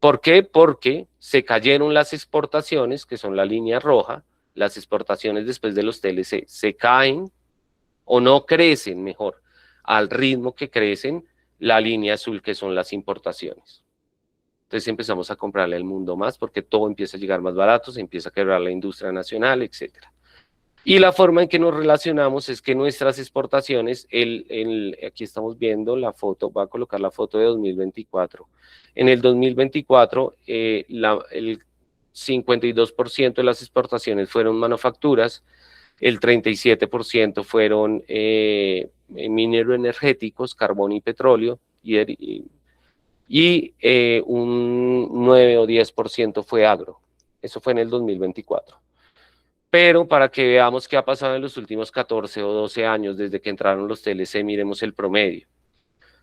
¿Por qué? Porque se cayeron las exportaciones, que son la línea roja, las exportaciones después de los TLC se caen o no crecen, mejor, al ritmo que crecen la línea azul, que son las importaciones. Entonces empezamos a comprarle al mundo más porque todo empieza a llegar más barato, se empieza a quebrar la industria nacional, etcétera. Y la forma en que nos relacionamos es que nuestras exportaciones, aquí estamos viendo la foto, voy a colocar la foto de 2024. En el 2024, el 52% de las exportaciones fueron manufacturas, el 37% fueron mineroenergéticos, carbón y petróleo, y un 9 o 10% fue agro. Eso fue en el 2024. Pero para que veamos qué ha pasado en los últimos 14 o 12 años desde que entraron los TLC, miremos el promedio.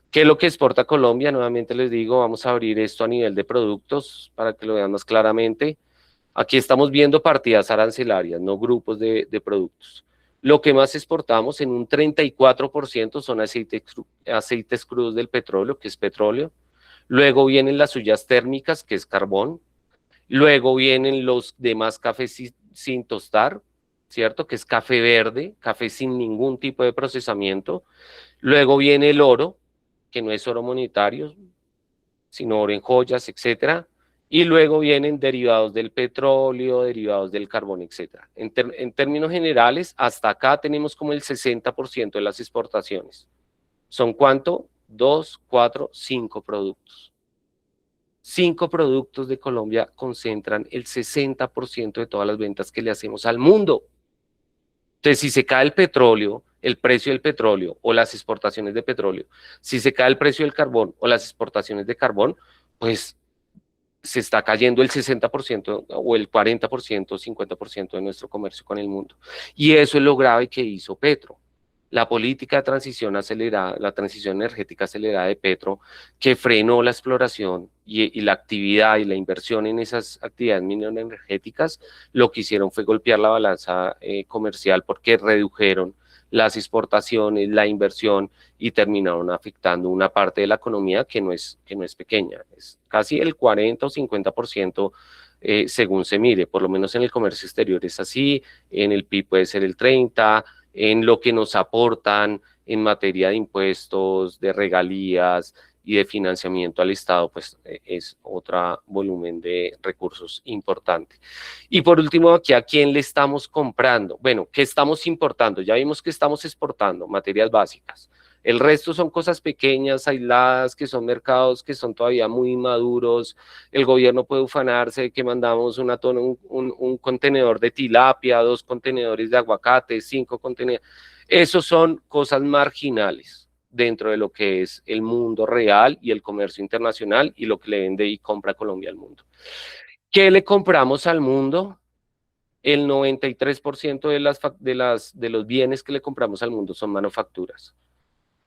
¿Qué es lo que exporta Colombia? Nuevamente les digo, vamos a abrir esto a nivel de productos para que lo vean más claramente. Aquí estamos viendo partidas arancelarias, no grupos de productos. Lo que más exportamos en un 34% son aceites crudos del petróleo, que es petróleo. Luego vienen las ollas térmicas, que es carbón. Luego vienen los demás cafés sin tostar, ¿cierto? Que es café verde, café sin ningún tipo de procesamiento. Luego viene el oro, que no es oro monetario, sino oro en joyas, etcétera. Y luego vienen derivados del petróleo, derivados del carbón, etcétera. En términos generales, hasta acá tenemos como el 60% de las exportaciones. ¿Son cuánto? 2, 4, 5 productos. 5 productos de Colombia concentran el 60% de todas las ventas que le hacemos al mundo. Entonces, si se cae el petróleo, el precio del petróleo o las exportaciones de petróleo, si se cae el precio del carbón o las exportaciones de carbón, pues se está cayendo el 60% o el 40%, 50% de nuestro comercio con el mundo. Y eso es lo grave que hizo Petro. La política de transición acelerada, la transición energética acelerada de Petro, que frenó la exploración y la actividad y la inversión en esas actividades mineroenergéticas, lo que hicieron fue golpear la balanza comercial porque redujeron las exportaciones, la inversión y terminaron afectando una parte de la economía que no es pequeña, es casi el 40 o 50% según se mire, por lo menos en el comercio exterior es así, en el PIB puede ser el 30%, en lo que nos aportan en materia de impuestos, de regalías y de financiamiento al Estado, pues es otro volumen de recursos importante. Y por último, aquí, ¿a quién le estamos comprando? Bueno, ¿qué estamos importando? Ya vimos que estamos exportando materias básicas. El resto son cosas pequeñas, aisladas, que son mercados que son todavía muy inmaduros. El gobierno puede ufanarse de que mandamos un contenedor de tilapia, 2 contenedores de aguacate, 5 contenedores. Esos son cosas marginales dentro de lo que es el mundo real y el comercio internacional y lo que le vende y compra Colombia al mundo. ¿Qué le compramos al mundo? El 93% de los bienes que le compramos al mundo son manufacturas.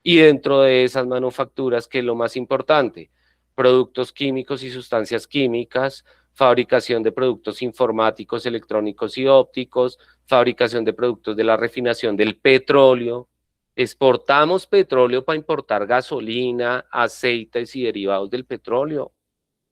Y dentro de esas manufacturas, ¿qué es lo más importante? Productos químicos y sustancias químicas, fabricación de productos informáticos, electrónicos y ópticos, fabricación de productos de la refinación del petróleo. Exportamos petróleo para importar gasolina, aceites y derivados del petróleo.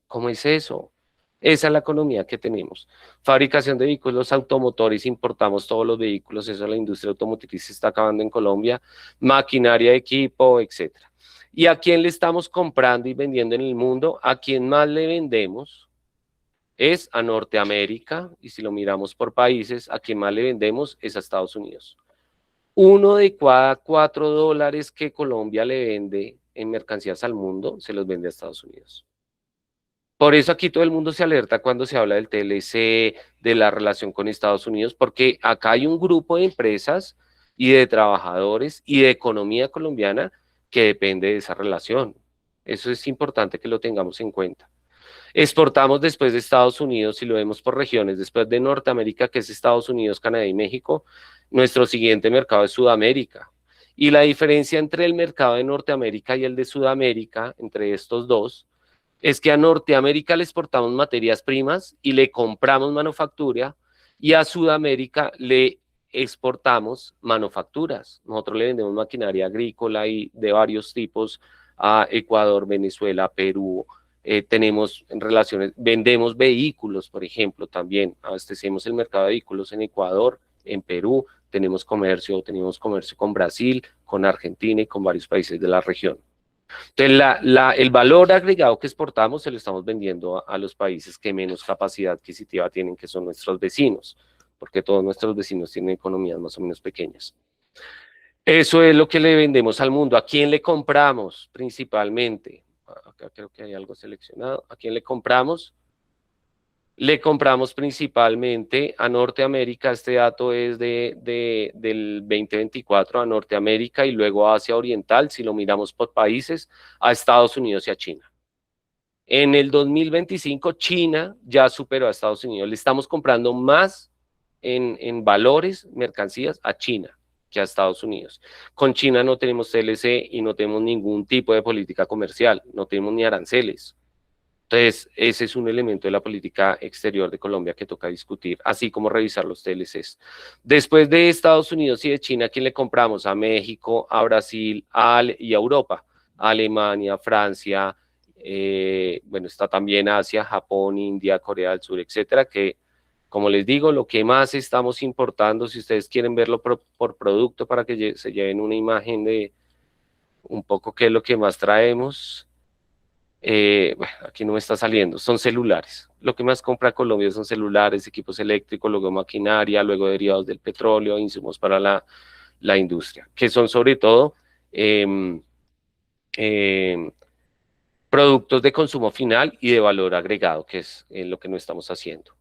¿Cómo es eso? Esa es la economía que tenemos. Fabricación de vehículos automotores, importamos todos los vehículos, eso la industria automotriz se está acabando en Colombia, maquinaria, equipo, etcétera. ¿Y a quién le estamos comprando y vendiendo en el mundo? A quien más le vendemos es a Norteamérica, y si lo miramos por países, a quien más le vendemos es a Estados Unidos. 1 de cada 4 dólares que Colombia le vende en mercancías al mundo, se los vende a Estados Unidos. Por eso aquí todo el mundo se alerta cuando se habla del TLC, de la relación con Estados Unidos, porque acá hay un grupo de empresas y de trabajadores y de economía colombiana que depende de esa relación. Eso es importante que lo tengamos en cuenta. Exportamos después de Estados Unidos, si lo vemos por regiones, después de Norteamérica, que es Estados Unidos, Canadá y México, nuestro siguiente mercado es Sudamérica. Y la diferencia entre el mercado de Norteamérica y el de Sudamérica, entre estos dos, es que a Norteamérica le exportamos materias primas y le compramos manufactura, y a Sudamérica le exportamos manufacturas. Nosotros le vendemos maquinaria agrícola y de varios tipos a Ecuador, Venezuela, Perú. Tenemos relaciones, vendemos vehículos, por ejemplo, también abastecemos el mercado de vehículos en Ecuador, en Perú, tenemos comercio con Brasil, con Argentina y con varios países de la región. Entonces, el valor agregado que exportamos se lo estamos vendiendo a los países que menos capacidad adquisitiva tienen, que son nuestros vecinos, porque todos nuestros vecinos tienen economías más o menos pequeñas. Eso es lo que le vendemos al mundo. ¿A quién le compramos principalmente? Acá creo que hay algo seleccionado. ¿A quién le compramos? Le compramos principalmente a Norteamérica. Este dato es del 2024, a Norteamérica y luego a Asia Oriental, si lo miramos por países, a Estados Unidos y a China. En el 2025, China ya superó a Estados Unidos. Le estamos comprando más en valores, mercancías, a China que a Estados Unidos. Con China no tenemos TLC y no tenemos ningún tipo de política comercial, no tenemos ni aranceles. Entonces, ese es un elemento de la política exterior de Colombia que toca discutir, así como revisar los TLCs. Después de Estados Unidos y de China, ¿a quién le compramos? A México, a Brasil y a Europa, a Alemania, Francia, bueno, está también Asia, Japón, India, Corea del Sur, etcétera, que, como les digo, lo que más estamos importando, si ustedes quieren verlo por producto para que se lleven una imagen de un poco qué es lo que más traemos. Bueno, aquí no me está saliendo, son celulares. Lo que más compra Colombia son celulares, equipos eléctricos, luego maquinaria, luego derivados del petróleo, insumos para la industria, que son sobre todo productos de consumo final y de valor agregado, que es lo que no estamos haciendo.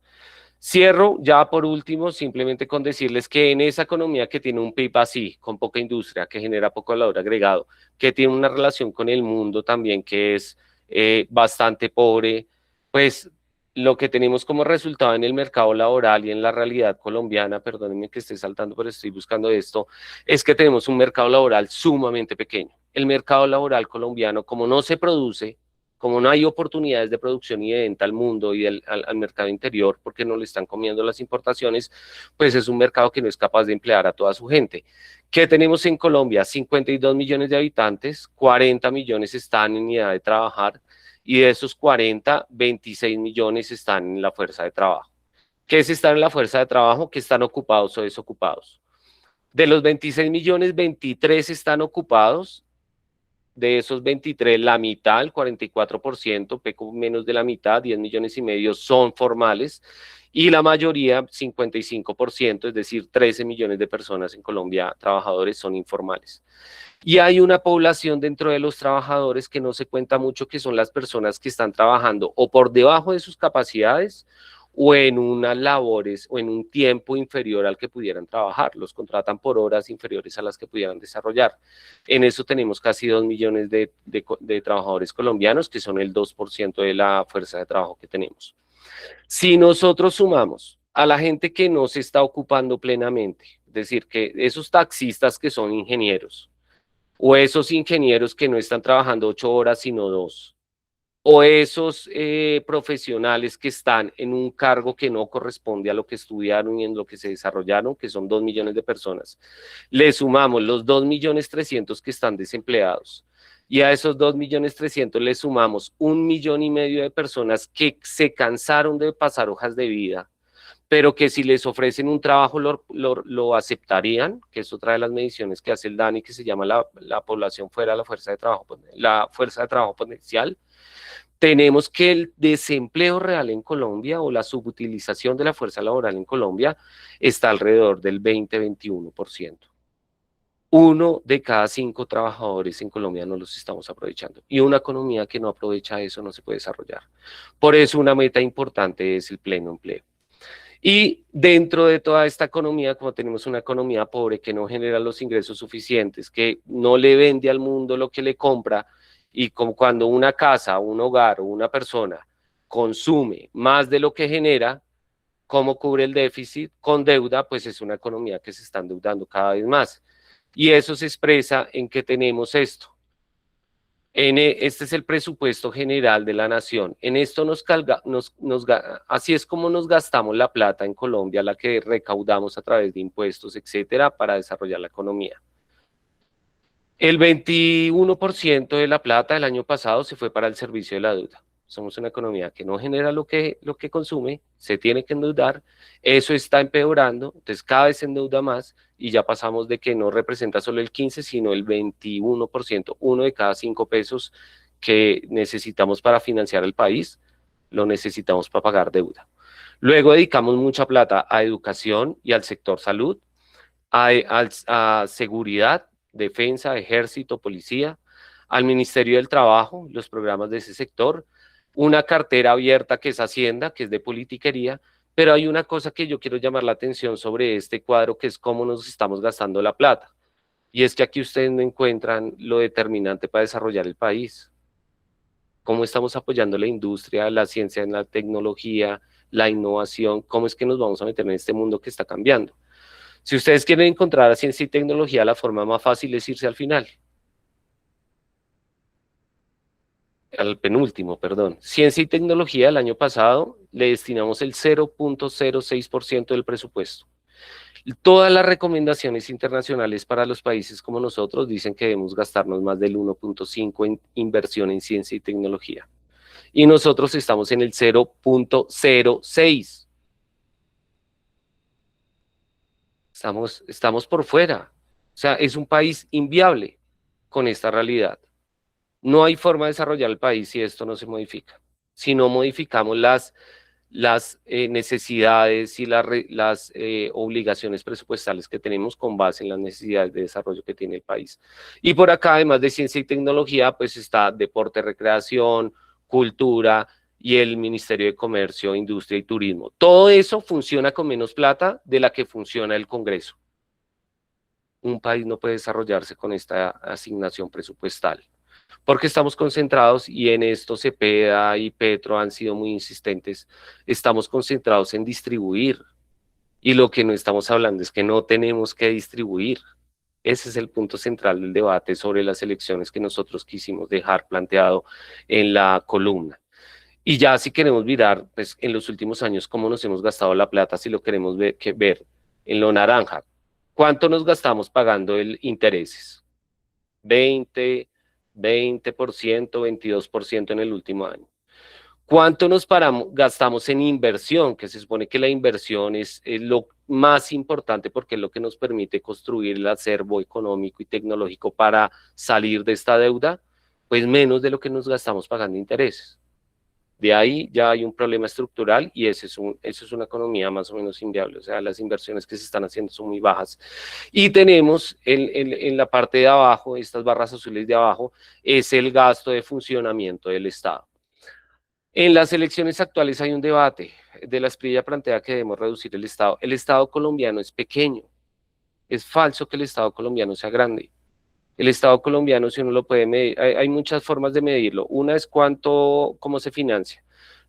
Cierro ya por último simplemente con decirles que en esa economía que tiene un PIB así, con poca industria, que genera poco valor agregado, que tiene una relación con el mundo también que es bastante pobre, pues lo que tenemos como resultado en el mercado laboral y en la realidad colombiana, perdónenme que esté saltando, pero estoy buscando esto, es que tenemos un mercado laboral sumamente pequeño. El mercado laboral colombiano, como no se produce, como no hay oportunidades de producción y de venta al mundo y al mercado interior porque no le están comiendo las importaciones, pues es un mercado que no es capaz de emplear a toda su gente. ¿Qué tenemos en Colombia? 52 millones de habitantes, 40 millones están en edad de trabajar y de esos 40, 26 millones están en la fuerza de trabajo. ¿Qué es estar en la fuerza de trabajo? Que están ocupados o desocupados. De los 26 millones, 23 están ocupados. De esos 23, la mitad, el 44%, poco menos de la mitad, 10 millones y medio, son formales, y la mayoría, 55%, es decir, 13 millones de personas en Colombia, trabajadores, son informales. Y hay una población dentro de los trabajadores que no se cuenta mucho, que son las personas que están trabajando o por debajo de sus capacidades o en unas labores o en un tiempo inferior al que pudieran trabajar. Los contratan por horas inferiores a las que pudieran desarrollar. En eso tenemos casi 2 millones de trabajadores colombianos, que son el 2% de la fuerza de trabajo que tenemos. Si nosotros sumamos a la gente que no se está ocupando plenamente, es decir, que esos taxistas que son ingenieros, o esos ingenieros que no están trabajando 8 horas sino 2, o esos profesionales que están en un cargo que no corresponde a lo que estudiaron y en lo que se desarrollaron, que son 2 millones de personas. Le sumamos los 2.300.000 que están desempleados, y a esos 2.300.000 le sumamos 1,5 millones de personas que se cansaron de pasar hojas de vida, pero que si les ofrecen un trabajo lo aceptarían, que es otra de las mediciones que hace el DANI, que se llama la población fuera de la fuerza de trabajo potencial. Tenemos que el desempleo real en Colombia o la subutilización de la fuerza laboral en Colombia está alrededor del 20-21%. 1 de cada 5 trabajadores en Colombia no los estamos aprovechando. Y una economía que no aprovecha eso no se puede desarrollar. Por eso una meta importante es el pleno empleo. Y dentro de toda esta economía, como tenemos una economía pobre que no genera los ingresos suficientes, que no le vende al mundo lo que le compra, y como cuando una casa, un hogar o una persona consume más de lo que genera, ¿cómo cubre el déficit? Con deuda, pues es una economía que se está endeudando cada vez más. Y eso se expresa en que tenemos esto. Este es el presupuesto general de la nación. En esto así es como nos gastamos la plata en Colombia, la que recaudamos a través de impuestos, etcétera, para desarrollar la economía. El 21% de la plata del año pasado se fue para el servicio de la deuda. Somos una economía que no genera lo que consume, se tiene que endeudar, eso está empeorando, entonces cada vez se endeuda más y ya pasamos de que no representa solo el 15, sino el 21%, uno de cada 5 pesos que necesitamos para financiar el país, lo necesitamos para pagar deuda. Luego dedicamos mucha plata a educación y al sector salud, a seguridad, defensa, ejército, policía, al Ministerio del Trabajo, los programas de ese sector, una cartera abierta que es Hacienda, que es de politiquería, pero hay una cosa que yo quiero llamar la atención sobre este cuadro, que es cómo nos estamos gastando la plata. Y es que aquí ustedes no encuentran lo determinante para desarrollar el país. Cómo estamos apoyando la industria, la ciencia, la tecnología, la innovación, cómo es que nos vamos a meter en este mundo que está cambiando. Si ustedes quieren encontrar a ciencia y tecnología, la forma más fácil es irse al final. Al penúltimo, perdón. Ciencia y tecnología, el año pasado le destinamos el 0.06% del presupuesto. Todas las recomendaciones internacionales para los países como nosotros dicen que debemos gastarnos más del 1.5% en inversión en ciencia y tecnología. Y nosotros estamos en el 0.06%. Estamos por fuera. O sea, es un país inviable con esta realidad. No hay forma de desarrollar el país si esto no se modifica. Si no modificamos las necesidades y las obligaciones presupuestales que tenemos con base en las necesidades de desarrollo que tiene el país. Y por acá, además de ciencia y tecnología, pues está deporte, recreación, cultura y el Ministerio de Comercio, Industria y Turismo. Todo eso funciona con menos plata de la que funciona el Congreso. Un país no puede desarrollarse con esta asignación presupuestal, porque estamos concentrados, y en esto Cepeda y Petro han sido muy insistentes, estamos concentrados en distribuir, y lo que no estamos hablando es que no tenemos que distribuir. Ese es el punto central del debate sobre las elecciones que nosotros quisimos dejar planteado en la columna. Y ya si queremos mirar, pues en los últimos años, cómo nos hemos gastado la plata, si lo queremos ver en lo naranja, ¿cuánto nos gastamos pagando el intereses? 20%, 22% en el último año. ¿Cuánto gastamos en inversión? Que se supone que la inversión es lo más importante porque es lo que nos permite construir el acervo económico y tecnológico para salir de esta deuda, pues menos de lo que nos gastamos pagando intereses. De ahí ya hay un problema estructural y eso es una economía más o menos inviable. O sea, las inversiones que se están haciendo son muy bajas. Y tenemos en la parte de abajo, estas barras azules de abajo, es el gasto de funcionamiento del Estado. En las elecciones actuales hay un debate de la Esprilla plantea que debemos reducir el Estado. El Estado colombiano es pequeño. Es falso que el Estado colombiano sea grande. El Estado colombiano, si uno lo puede medir, hay muchas formas de medirlo. Una es cómo se financia.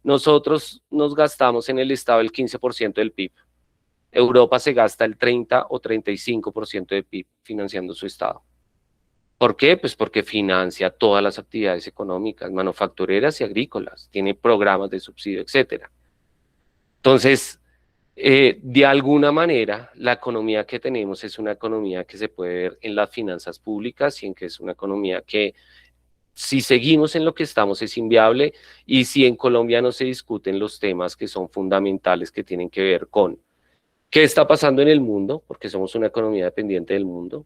Nosotros nos gastamos en el Estado el 15% del PIB. Europa se gasta el 30 o 35% del PIB financiando su Estado. ¿Por qué? Pues porque financia todas las actividades económicas, manufactureras y agrícolas, tiene programas de subsidio, etcétera. Entonces, de alguna manera, la economía que tenemos es una economía que se puede ver en las finanzas públicas y en que es una economía que, si seguimos en lo que estamos, es inviable, y si en Colombia no se discuten los temas que son fundamentales, que tienen que ver con qué está pasando en el mundo, porque somos una economía dependiente del mundo,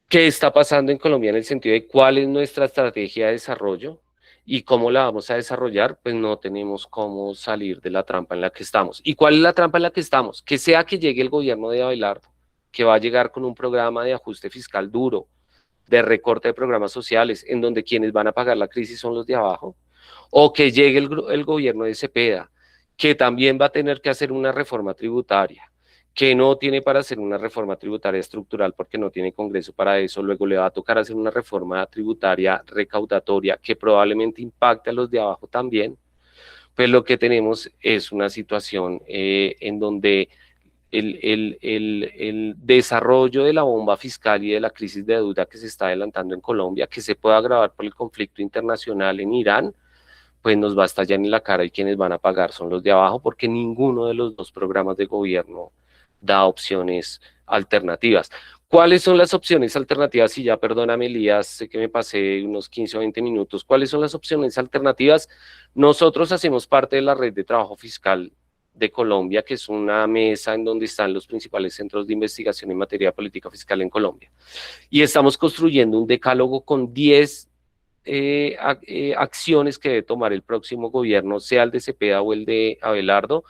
qué está pasando en Colombia en el sentido de cuál es nuestra estrategia de desarrollo y cómo la vamos a desarrollar, pues no tenemos cómo salir de la trampa en la que estamos. ¿Y cuál es la trampa en la que estamos? Que sea que llegue el gobierno de Abelardo, que va a llegar con un programa de ajuste fiscal duro, de recorte de programas sociales, en donde quienes van a pagar la crisis son los de abajo, o que llegue el gobierno de Cepeda, que también va a tener que hacer una reforma tributaria, que no tiene para hacer una reforma tributaria estructural porque no tiene Congreso para eso, luego le va a tocar hacer una reforma tributaria recaudatoria que probablemente impacte a los de abajo también. Pues lo que tenemos es una situación en donde el desarrollo de la bomba fiscal y de la crisis de deuda que se está adelantando en Colombia, que se puede agravar por el conflicto internacional en Irán, pues nos va a estallar en la cara y quienes van a pagar son los de abajo, porque ninguno de los dos programas de gobierno da opciones alternativas. ¿Cuáles son las opciones alternativas? Y ya, perdóname, Elías, sé que me pasé unos 15 o 20 minutos. ¿Cuáles son las opciones alternativas? Nosotros hacemos parte de la red de trabajo fiscal de Colombia, que es una mesa en donde están los principales centros de investigación en materia de política fiscal en Colombia. Y estamos construyendo un decálogo con 10 acciones que debe tomar el próximo gobierno, sea el de Cepeda o el de Abelardo,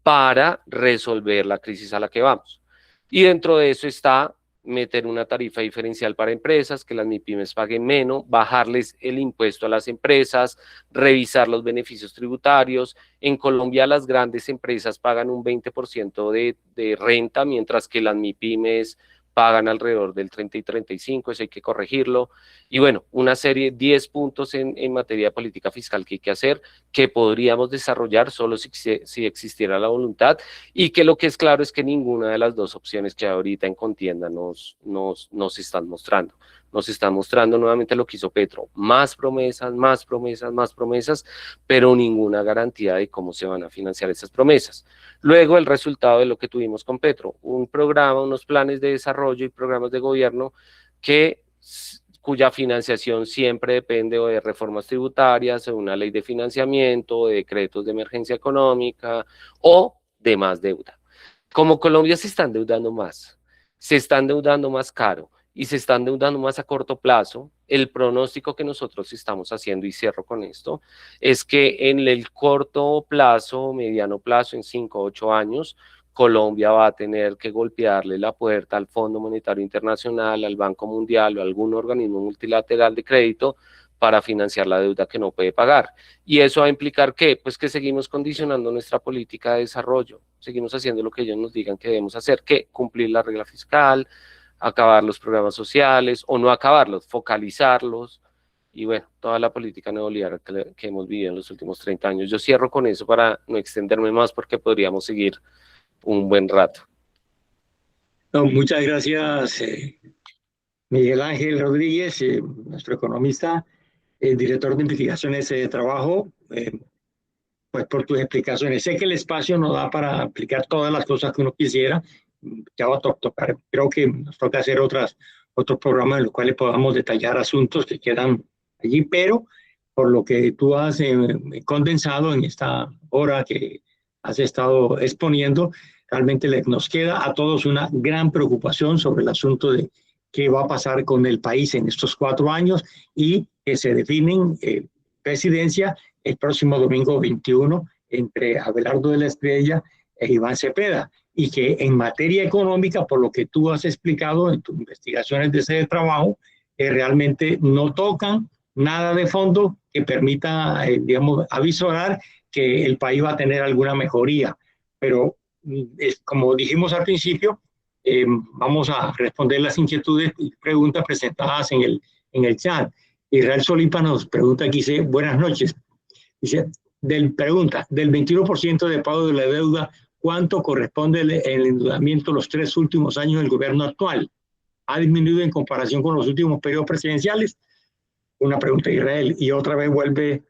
para resolver la crisis a la que vamos. Y dentro de eso está meter una tarifa diferencial para empresas, que las MIPYMES paguen menos, bajarles el impuesto a las empresas, revisar los beneficios tributarios. En Colombia las grandes empresas pagan un 20% de renta, mientras que las MIPYMES pagan alrededor del 30 y 35, eso hay que corregirlo. Y bueno, una serie, 10 puntos en materia de política fiscal que hay que hacer, que podríamos desarrollar solo si existiera la voluntad, y que lo que es claro es que ninguna de las dos opciones que ahorita en contienda nos están mostrando. Nos están mostrando nuevamente lo que hizo Petro, más promesas, más promesas, más promesas, pero ninguna garantía de cómo se van a financiar esas promesas. Luego el resultado de lo que tuvimos con Petro, un programa, unos planes de desarrollo y programas de gobierno cuya financiación siempre depende o de reformas tributarias, o de una ley de financiamiento, o de decretos de emergencia económica, o de más deuda. Como Colombia se está endeudando más, se está endeudando más caro y se está endeudando más a corto plazo, el pronóstico que nosotros estamos haciendo, y cierro con esto, es que en el corto plazo, mediano plazo, en 5 o 8 años, Colombia va a tener que golpearle la puerta al Fondo Monetario Internacional, al Banco Mundial o a algún organismo multilateral de crédito para financiar la deuda que no puede pagar. ¿Y eso va a implicar qué? Pues que seguimos condicionando nuestra política de desarrollo, seguimos haciendo lo que ellos nos digan que debemos hacer, que cumplir la regla fiscal, acabar los programas sociales, o no acabarlos, focalizarlos, y bueno, toda la política neoliberal que hemos vivido en los últimos 30 años. Yo cierro con eso para no extenderme más, porque podríamos seguir un buen rato. No, muchas gracias, Miguel Ángel Rodríguez, nuestro economista, director de investigaciones de trabajo, pues por tus explicaciones. Sé que el espacio no da para explicar todas las cosas que uno quisiera. Ya va a tocar, creo que nos toca hacer otros programas en los cuales podamos detallar asuntos que quedan allí, pero por lo que tú has condensado en esta hora que has estado exponiendo, realmente nos queda a todos una gran preocupación sobre el asunto de qué va a pasar con el país en estos 4 años, y que se definen presidencia el próximo domingo 21 entre Abelardo de la Estrella e Iván Cepeda, y que en materia económica, por lo que tú has explicado en tus investigaciones de ese trabajo, realmente no tocan nada de fondo que permita, digamos, avisorar que el país va a tener alguna mejoría. Pero, como dijimos al principio, vamos a responder las inquietudes y preguntas presentadas en el chat. Israel Solipa nos pregunta aquí, dice, buenas noches. Dice, pregunta, del 21% de pago de la deuda, ¿cuánto corresponde el endeudamiento los 3 últimos años del gobierno actual? ¿Ha disminuido en comparación con los últimos periodos presidenciales? Una pregunta de Israel. Y otra vez vuelve,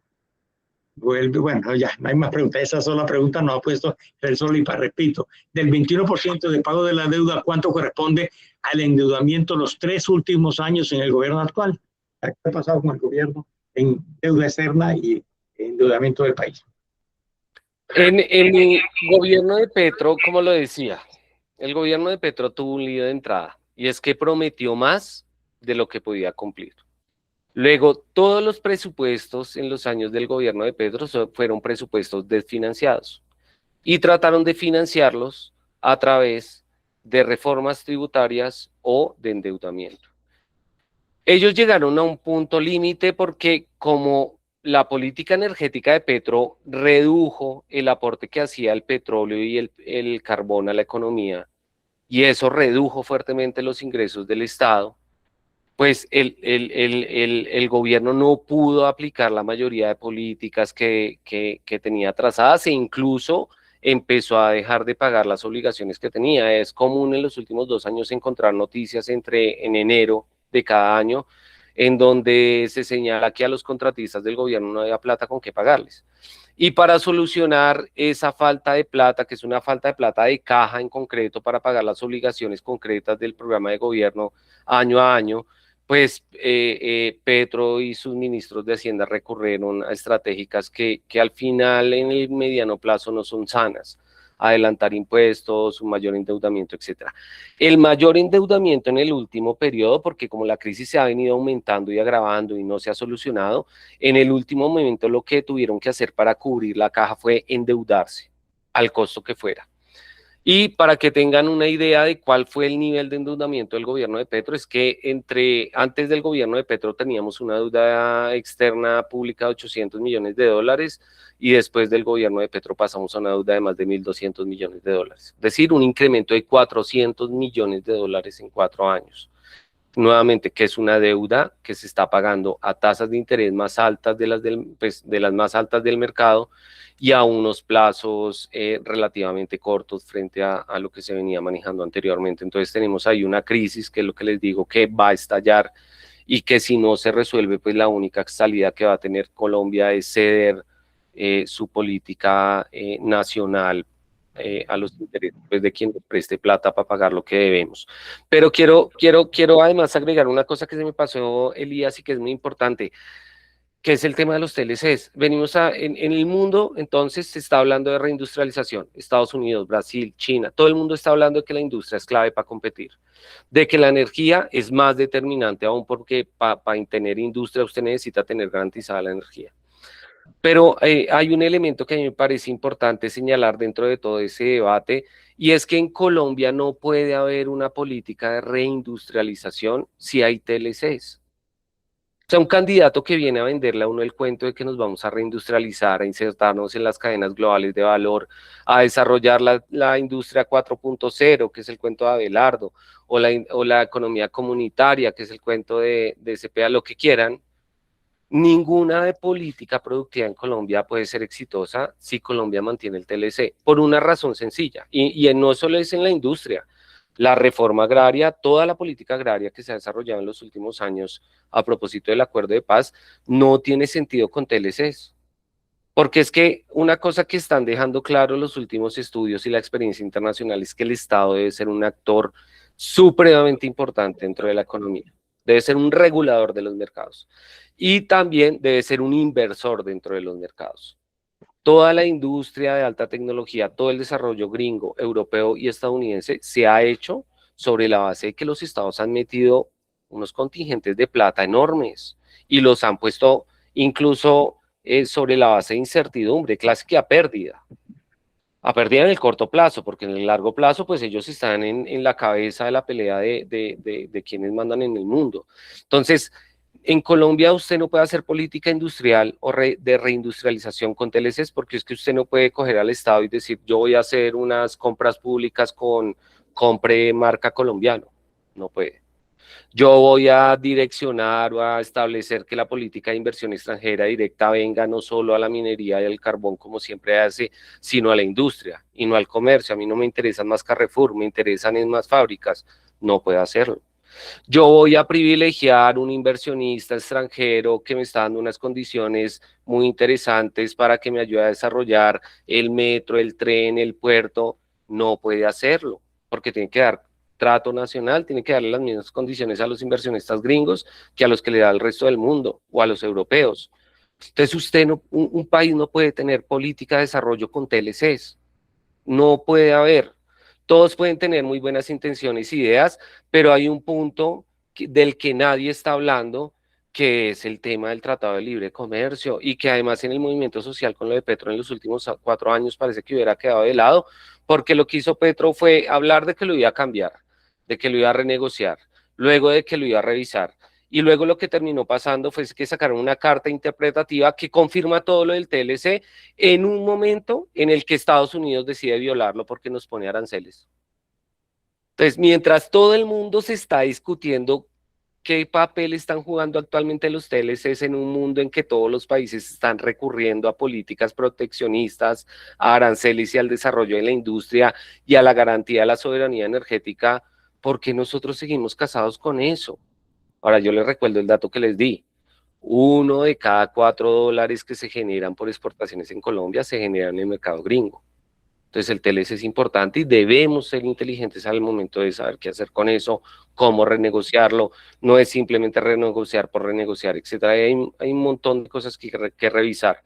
bueno, ya, no hay más preguntas. Esa sola pregunta nos ha puesto Israel Solipa. Repito, del 21% de pago de la deuda, ¿cuánto corresponde al endeudamiento los 3 últimos años en el gobierno actual? ¿Qué ha pasado con el gobierno en deuda externa y endeudamiento del país? En el gobierno de Petro, como lo decía, el gobierno de Petro tuvo un lío de entrada, y es que prometió más de lo que podía cumplir. Luego, todos los presupuestos en los años del gobierno de Petro fueron presupuestos desfinanciados, y trataron de financiarlos a través de reformas tributarias o de endeudamiento. Ellos llegaron a un punto límite porque, como la política energética de Petro redujo el aporte que hacía el petróleo y el carbón a la economía, y eso redujo fuertemente los ingresos del Estado, pues el gobierno no pudo aplicar la mayoría de políticas que tenía trazadas, e incluso empezó a dejar de pagar las obligaciones que tenía. Es común en los últimos 2 años encontrar noticias en enero de cada año en donde se señala que a los contratistas del gobierno no había plata con qué pagarles. Y para solucionar esa falta de plata, que es una falta de plata de caja en concreto para pagar las obligaciones concretas del programa de gobierno año a año, pues Petro y sus ministros de Hacienda recurrieron a estratégicas que al final en el mediano plazo no son sanas. Adelantar impuestos, un mayor endeudamiento, etcétera. El mayor endeudamiento en el último periodo, porque como la crisis se ha venido aumentando y agravando y no se ha solucionado, en el último momento lo que tuvieron que hacer para cubrir la caja fue endeudarse al costo que fuera. Y para que tengan una idea de cuál fue el nivel de endeudamiento del gobierno de Petro, es que antes del gobierno de Petro teníamos una deuda externa pública de 800 millones de dólares y después del gobierno de Petro pasamos a una deuda de más de 1.200 millones de dólares. Es decir, un incremento de 400 millones de dólares en 4 años. Nuevamente, que es una deuda que se está pagando a tasas de interés más altas de las más altas del mercado y a unos plazos relativamente cortos frente a lo que se venía manejando anteriormente. Entonces tenemos ahí una crisis, que es lo que les digo, que va a estallar y que si no se resuelve, pues la única salida que va a tener Colombia es ceder su política nacional a los intereses pues, de quien nos preste plata para pagar lo que debemos. Pero quiero además agregar una cosa que se me pasó, Elías, y que es muy importante, que es el tema de los TLCs. En el mundo, entonces, se está hablando de reindustrialización. Estados Unidos, Brasil, China, todo el mundo está hablando de que la industria es clave para competir, de que la energía es más determinante aún porque para tener industria usted necesita tener garantizada la energía. Pero hay un elemento que a mí me parece importante señalar dentro de todo ese debate, y es que en Colombia no puede haber una política de reindustrialización si hay TLCs. O sea, un candidato que viene a venderle a uno el cuento de que nos vamos a reindustrializar, a insertarnos en las cadenas globales de valor, a desarrollar la industria 4.0, que es el cuento de Abelardo, o la economía comunitaria, que es el cuento de CPA, lo que quieran. Ninguna de política productiva en Colombia puede ser exitosa si Colombia mantiene el TLC, por una razón sencilla, y no solo es en la industria, la reforma agraria, toda la política agraria que se ha desarrollado en los últimos años a propósito del acuerdo de paz, no tiene sentido con TLCs. Porque es que una cosa que están dejando claro los últimos estudios y la experiencia internacional es que el Estado debe ser un actor supremamente importante dentro de la economía. Debe ser un regulador de los mercados. Y también debe ser un inversor dentro de los mercados. Toda la industria de alta tecnología, todo el desarrollo gringo, europeo y estadounidense se ha hecho sobre la base de que los estados han metido unos contingentes de plata enormes y los han puesto incluso sobre la base de incertidumbre, clásica a pérdida en el corto plazo, porque en el largo plazo, pues ellos están en la cabeza de la pelea de quienes mandan en el mundo. Entonces, en Colombia usted no puede hacer política industrial o de reindustrialización con TLCs, porque es que usted no puede coger al Estado y decir, yo voy a hacer unas compras públicas con compre marca colombiano. No puede. Yo voy a direccionar o a establecer que la política de inversión extranjera directa venga no solo a la minería y al carbón como siempre hace, sino a la industria y no al comercio. A mí no me interesan más Carrefour, me interesan en más fábricas. No puede hacerlo. Yo voy a privilegiar un inversionista extranjero que me está dando unas condiciones muy interesantes para que me ayude a desarrollar el metro, el tren, el puerto. No puede hacerlo porque tiene que dar trato nacional, tiene que darle las mismas condiciones a los inversionistas gringos que a los que le da el resto del mundo o a los europeos. Entonces usted un país no puede tener política de desarrollo con TLCs, no puede haber. Todos pueden tener muy buenas intenciones, ideas, pero hay un punto del que nadie está hablando, que es el tema del Tratado de Libre Comercio, y que además en el movimiento social con lo de Petro en los últimos 4 años parece que hubiera quedado de lado, porque lo que hizo Petro fue hablar de que lo iba a cambiar, de que lo iba a renegociar, luego de que lo iba a revisar. Y luego lo que terminó pasando fue que sacaron una carta interpretativa que confirma todo lo del TLC en un momento en el que Estados Unidos decide violarlo porque nos pone aranceles. Entonces, mientras todo el mundo se está discutiendo ¿qué papel están jugando actualmente los TLCs en un mundo en que todos los países están recurriendo a políticas proteccionistas, a aranceles y al desarrollo de la industria y a la garantía de la soberanía energética? ¿Por qué nosotros seguimos casados con eso? Ahora, yo les recuerdo el dato que les di. 1 de cada 4 dólares que se generan por exportaciones en Colombia se generan en el mercado gringo. Entonces el TLC es importante y debemos ser inteligentes al momento de saber qué hacer con eso, cómo renegociarlo. No es simplemente renegociar por renegociar, etcétera. Hay un montón de cosas que revisar.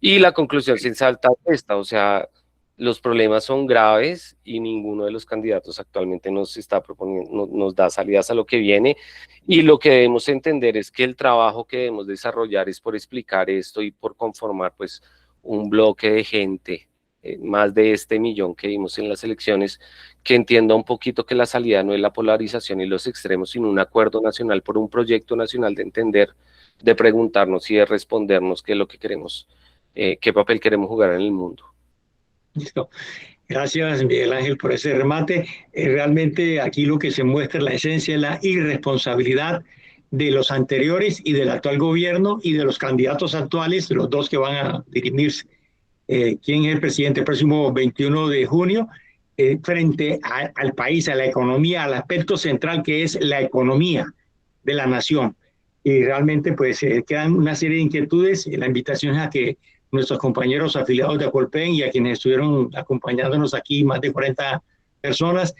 Y la conclusión sin saltar esta, o sea, los problemas son graves y ninguno de los candidatos actualmente nos está proponiendo, nos da salidas a lo que viene, y lo que debemos entender es que el trabajo que debemos desarrollar es por explicar esto y por conformar pues un bloque de gente, más de este millón que vimos en las elecciones, que entienda un poquito que la salida no es la polarización y los extremos, sino un acuerdo nacional por un proyecto nacional de entender, de preguntarnos y de respondernos qué es lo que queremos, qué papel queremos jugar en el mundo. Listo. Gracias, Miguel Ángel, por ese remate. Realmente aquí lo que se muestra la esencia es la irresponsabilidad de los anteriores y del actual gobierno y de los candidatos actuales, los dos que van a dirimirse. ¿Quién es el presidente el próximo 21 de junio? Frente al país, a la economía, al aspecto central que es la economía de la nación. Y realmente pues quedan una serie de inquietudes. La invitación es a que nuestros compañeros afiliados de Acolpen y a quienes estuvieron acompañándonos aquí, más de 40 personas,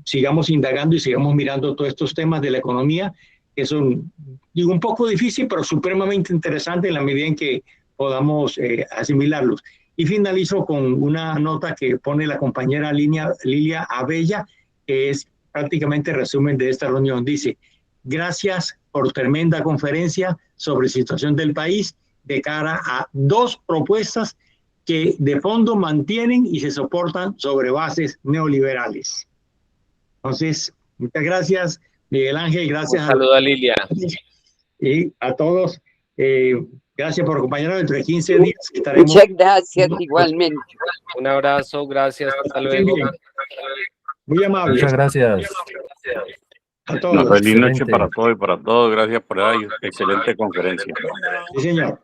sigamos indagando y sigamos mirando todos estos temas de la economía, que son, digo, un poco difícil, pero supremamente interesante en la medida en que podamos asimilarlos. Y finalizo con una nota que pone la compañera Lilia Abella, que es prácticamente resumen de esta reunión. Dice: gracias por tremenda conferencia sobre situación del país de cara a dos propuestas que de fondo mantienen y se soportan sobre bases neoliberales. Entonces, muchas gracias, Miguel Ángel, gracias. Un saludo a Lilia. Y a todos, gracias por acompañarnos dentro de 15 días. Estaremos... Muchas gracias, igualmente. Un abrazo, gracias, hasta luego. Muy amable. Muchas gracias. A todos. Una feliz noche para todos y para todos. Gracias por la excelente conferencia. Sí, señor.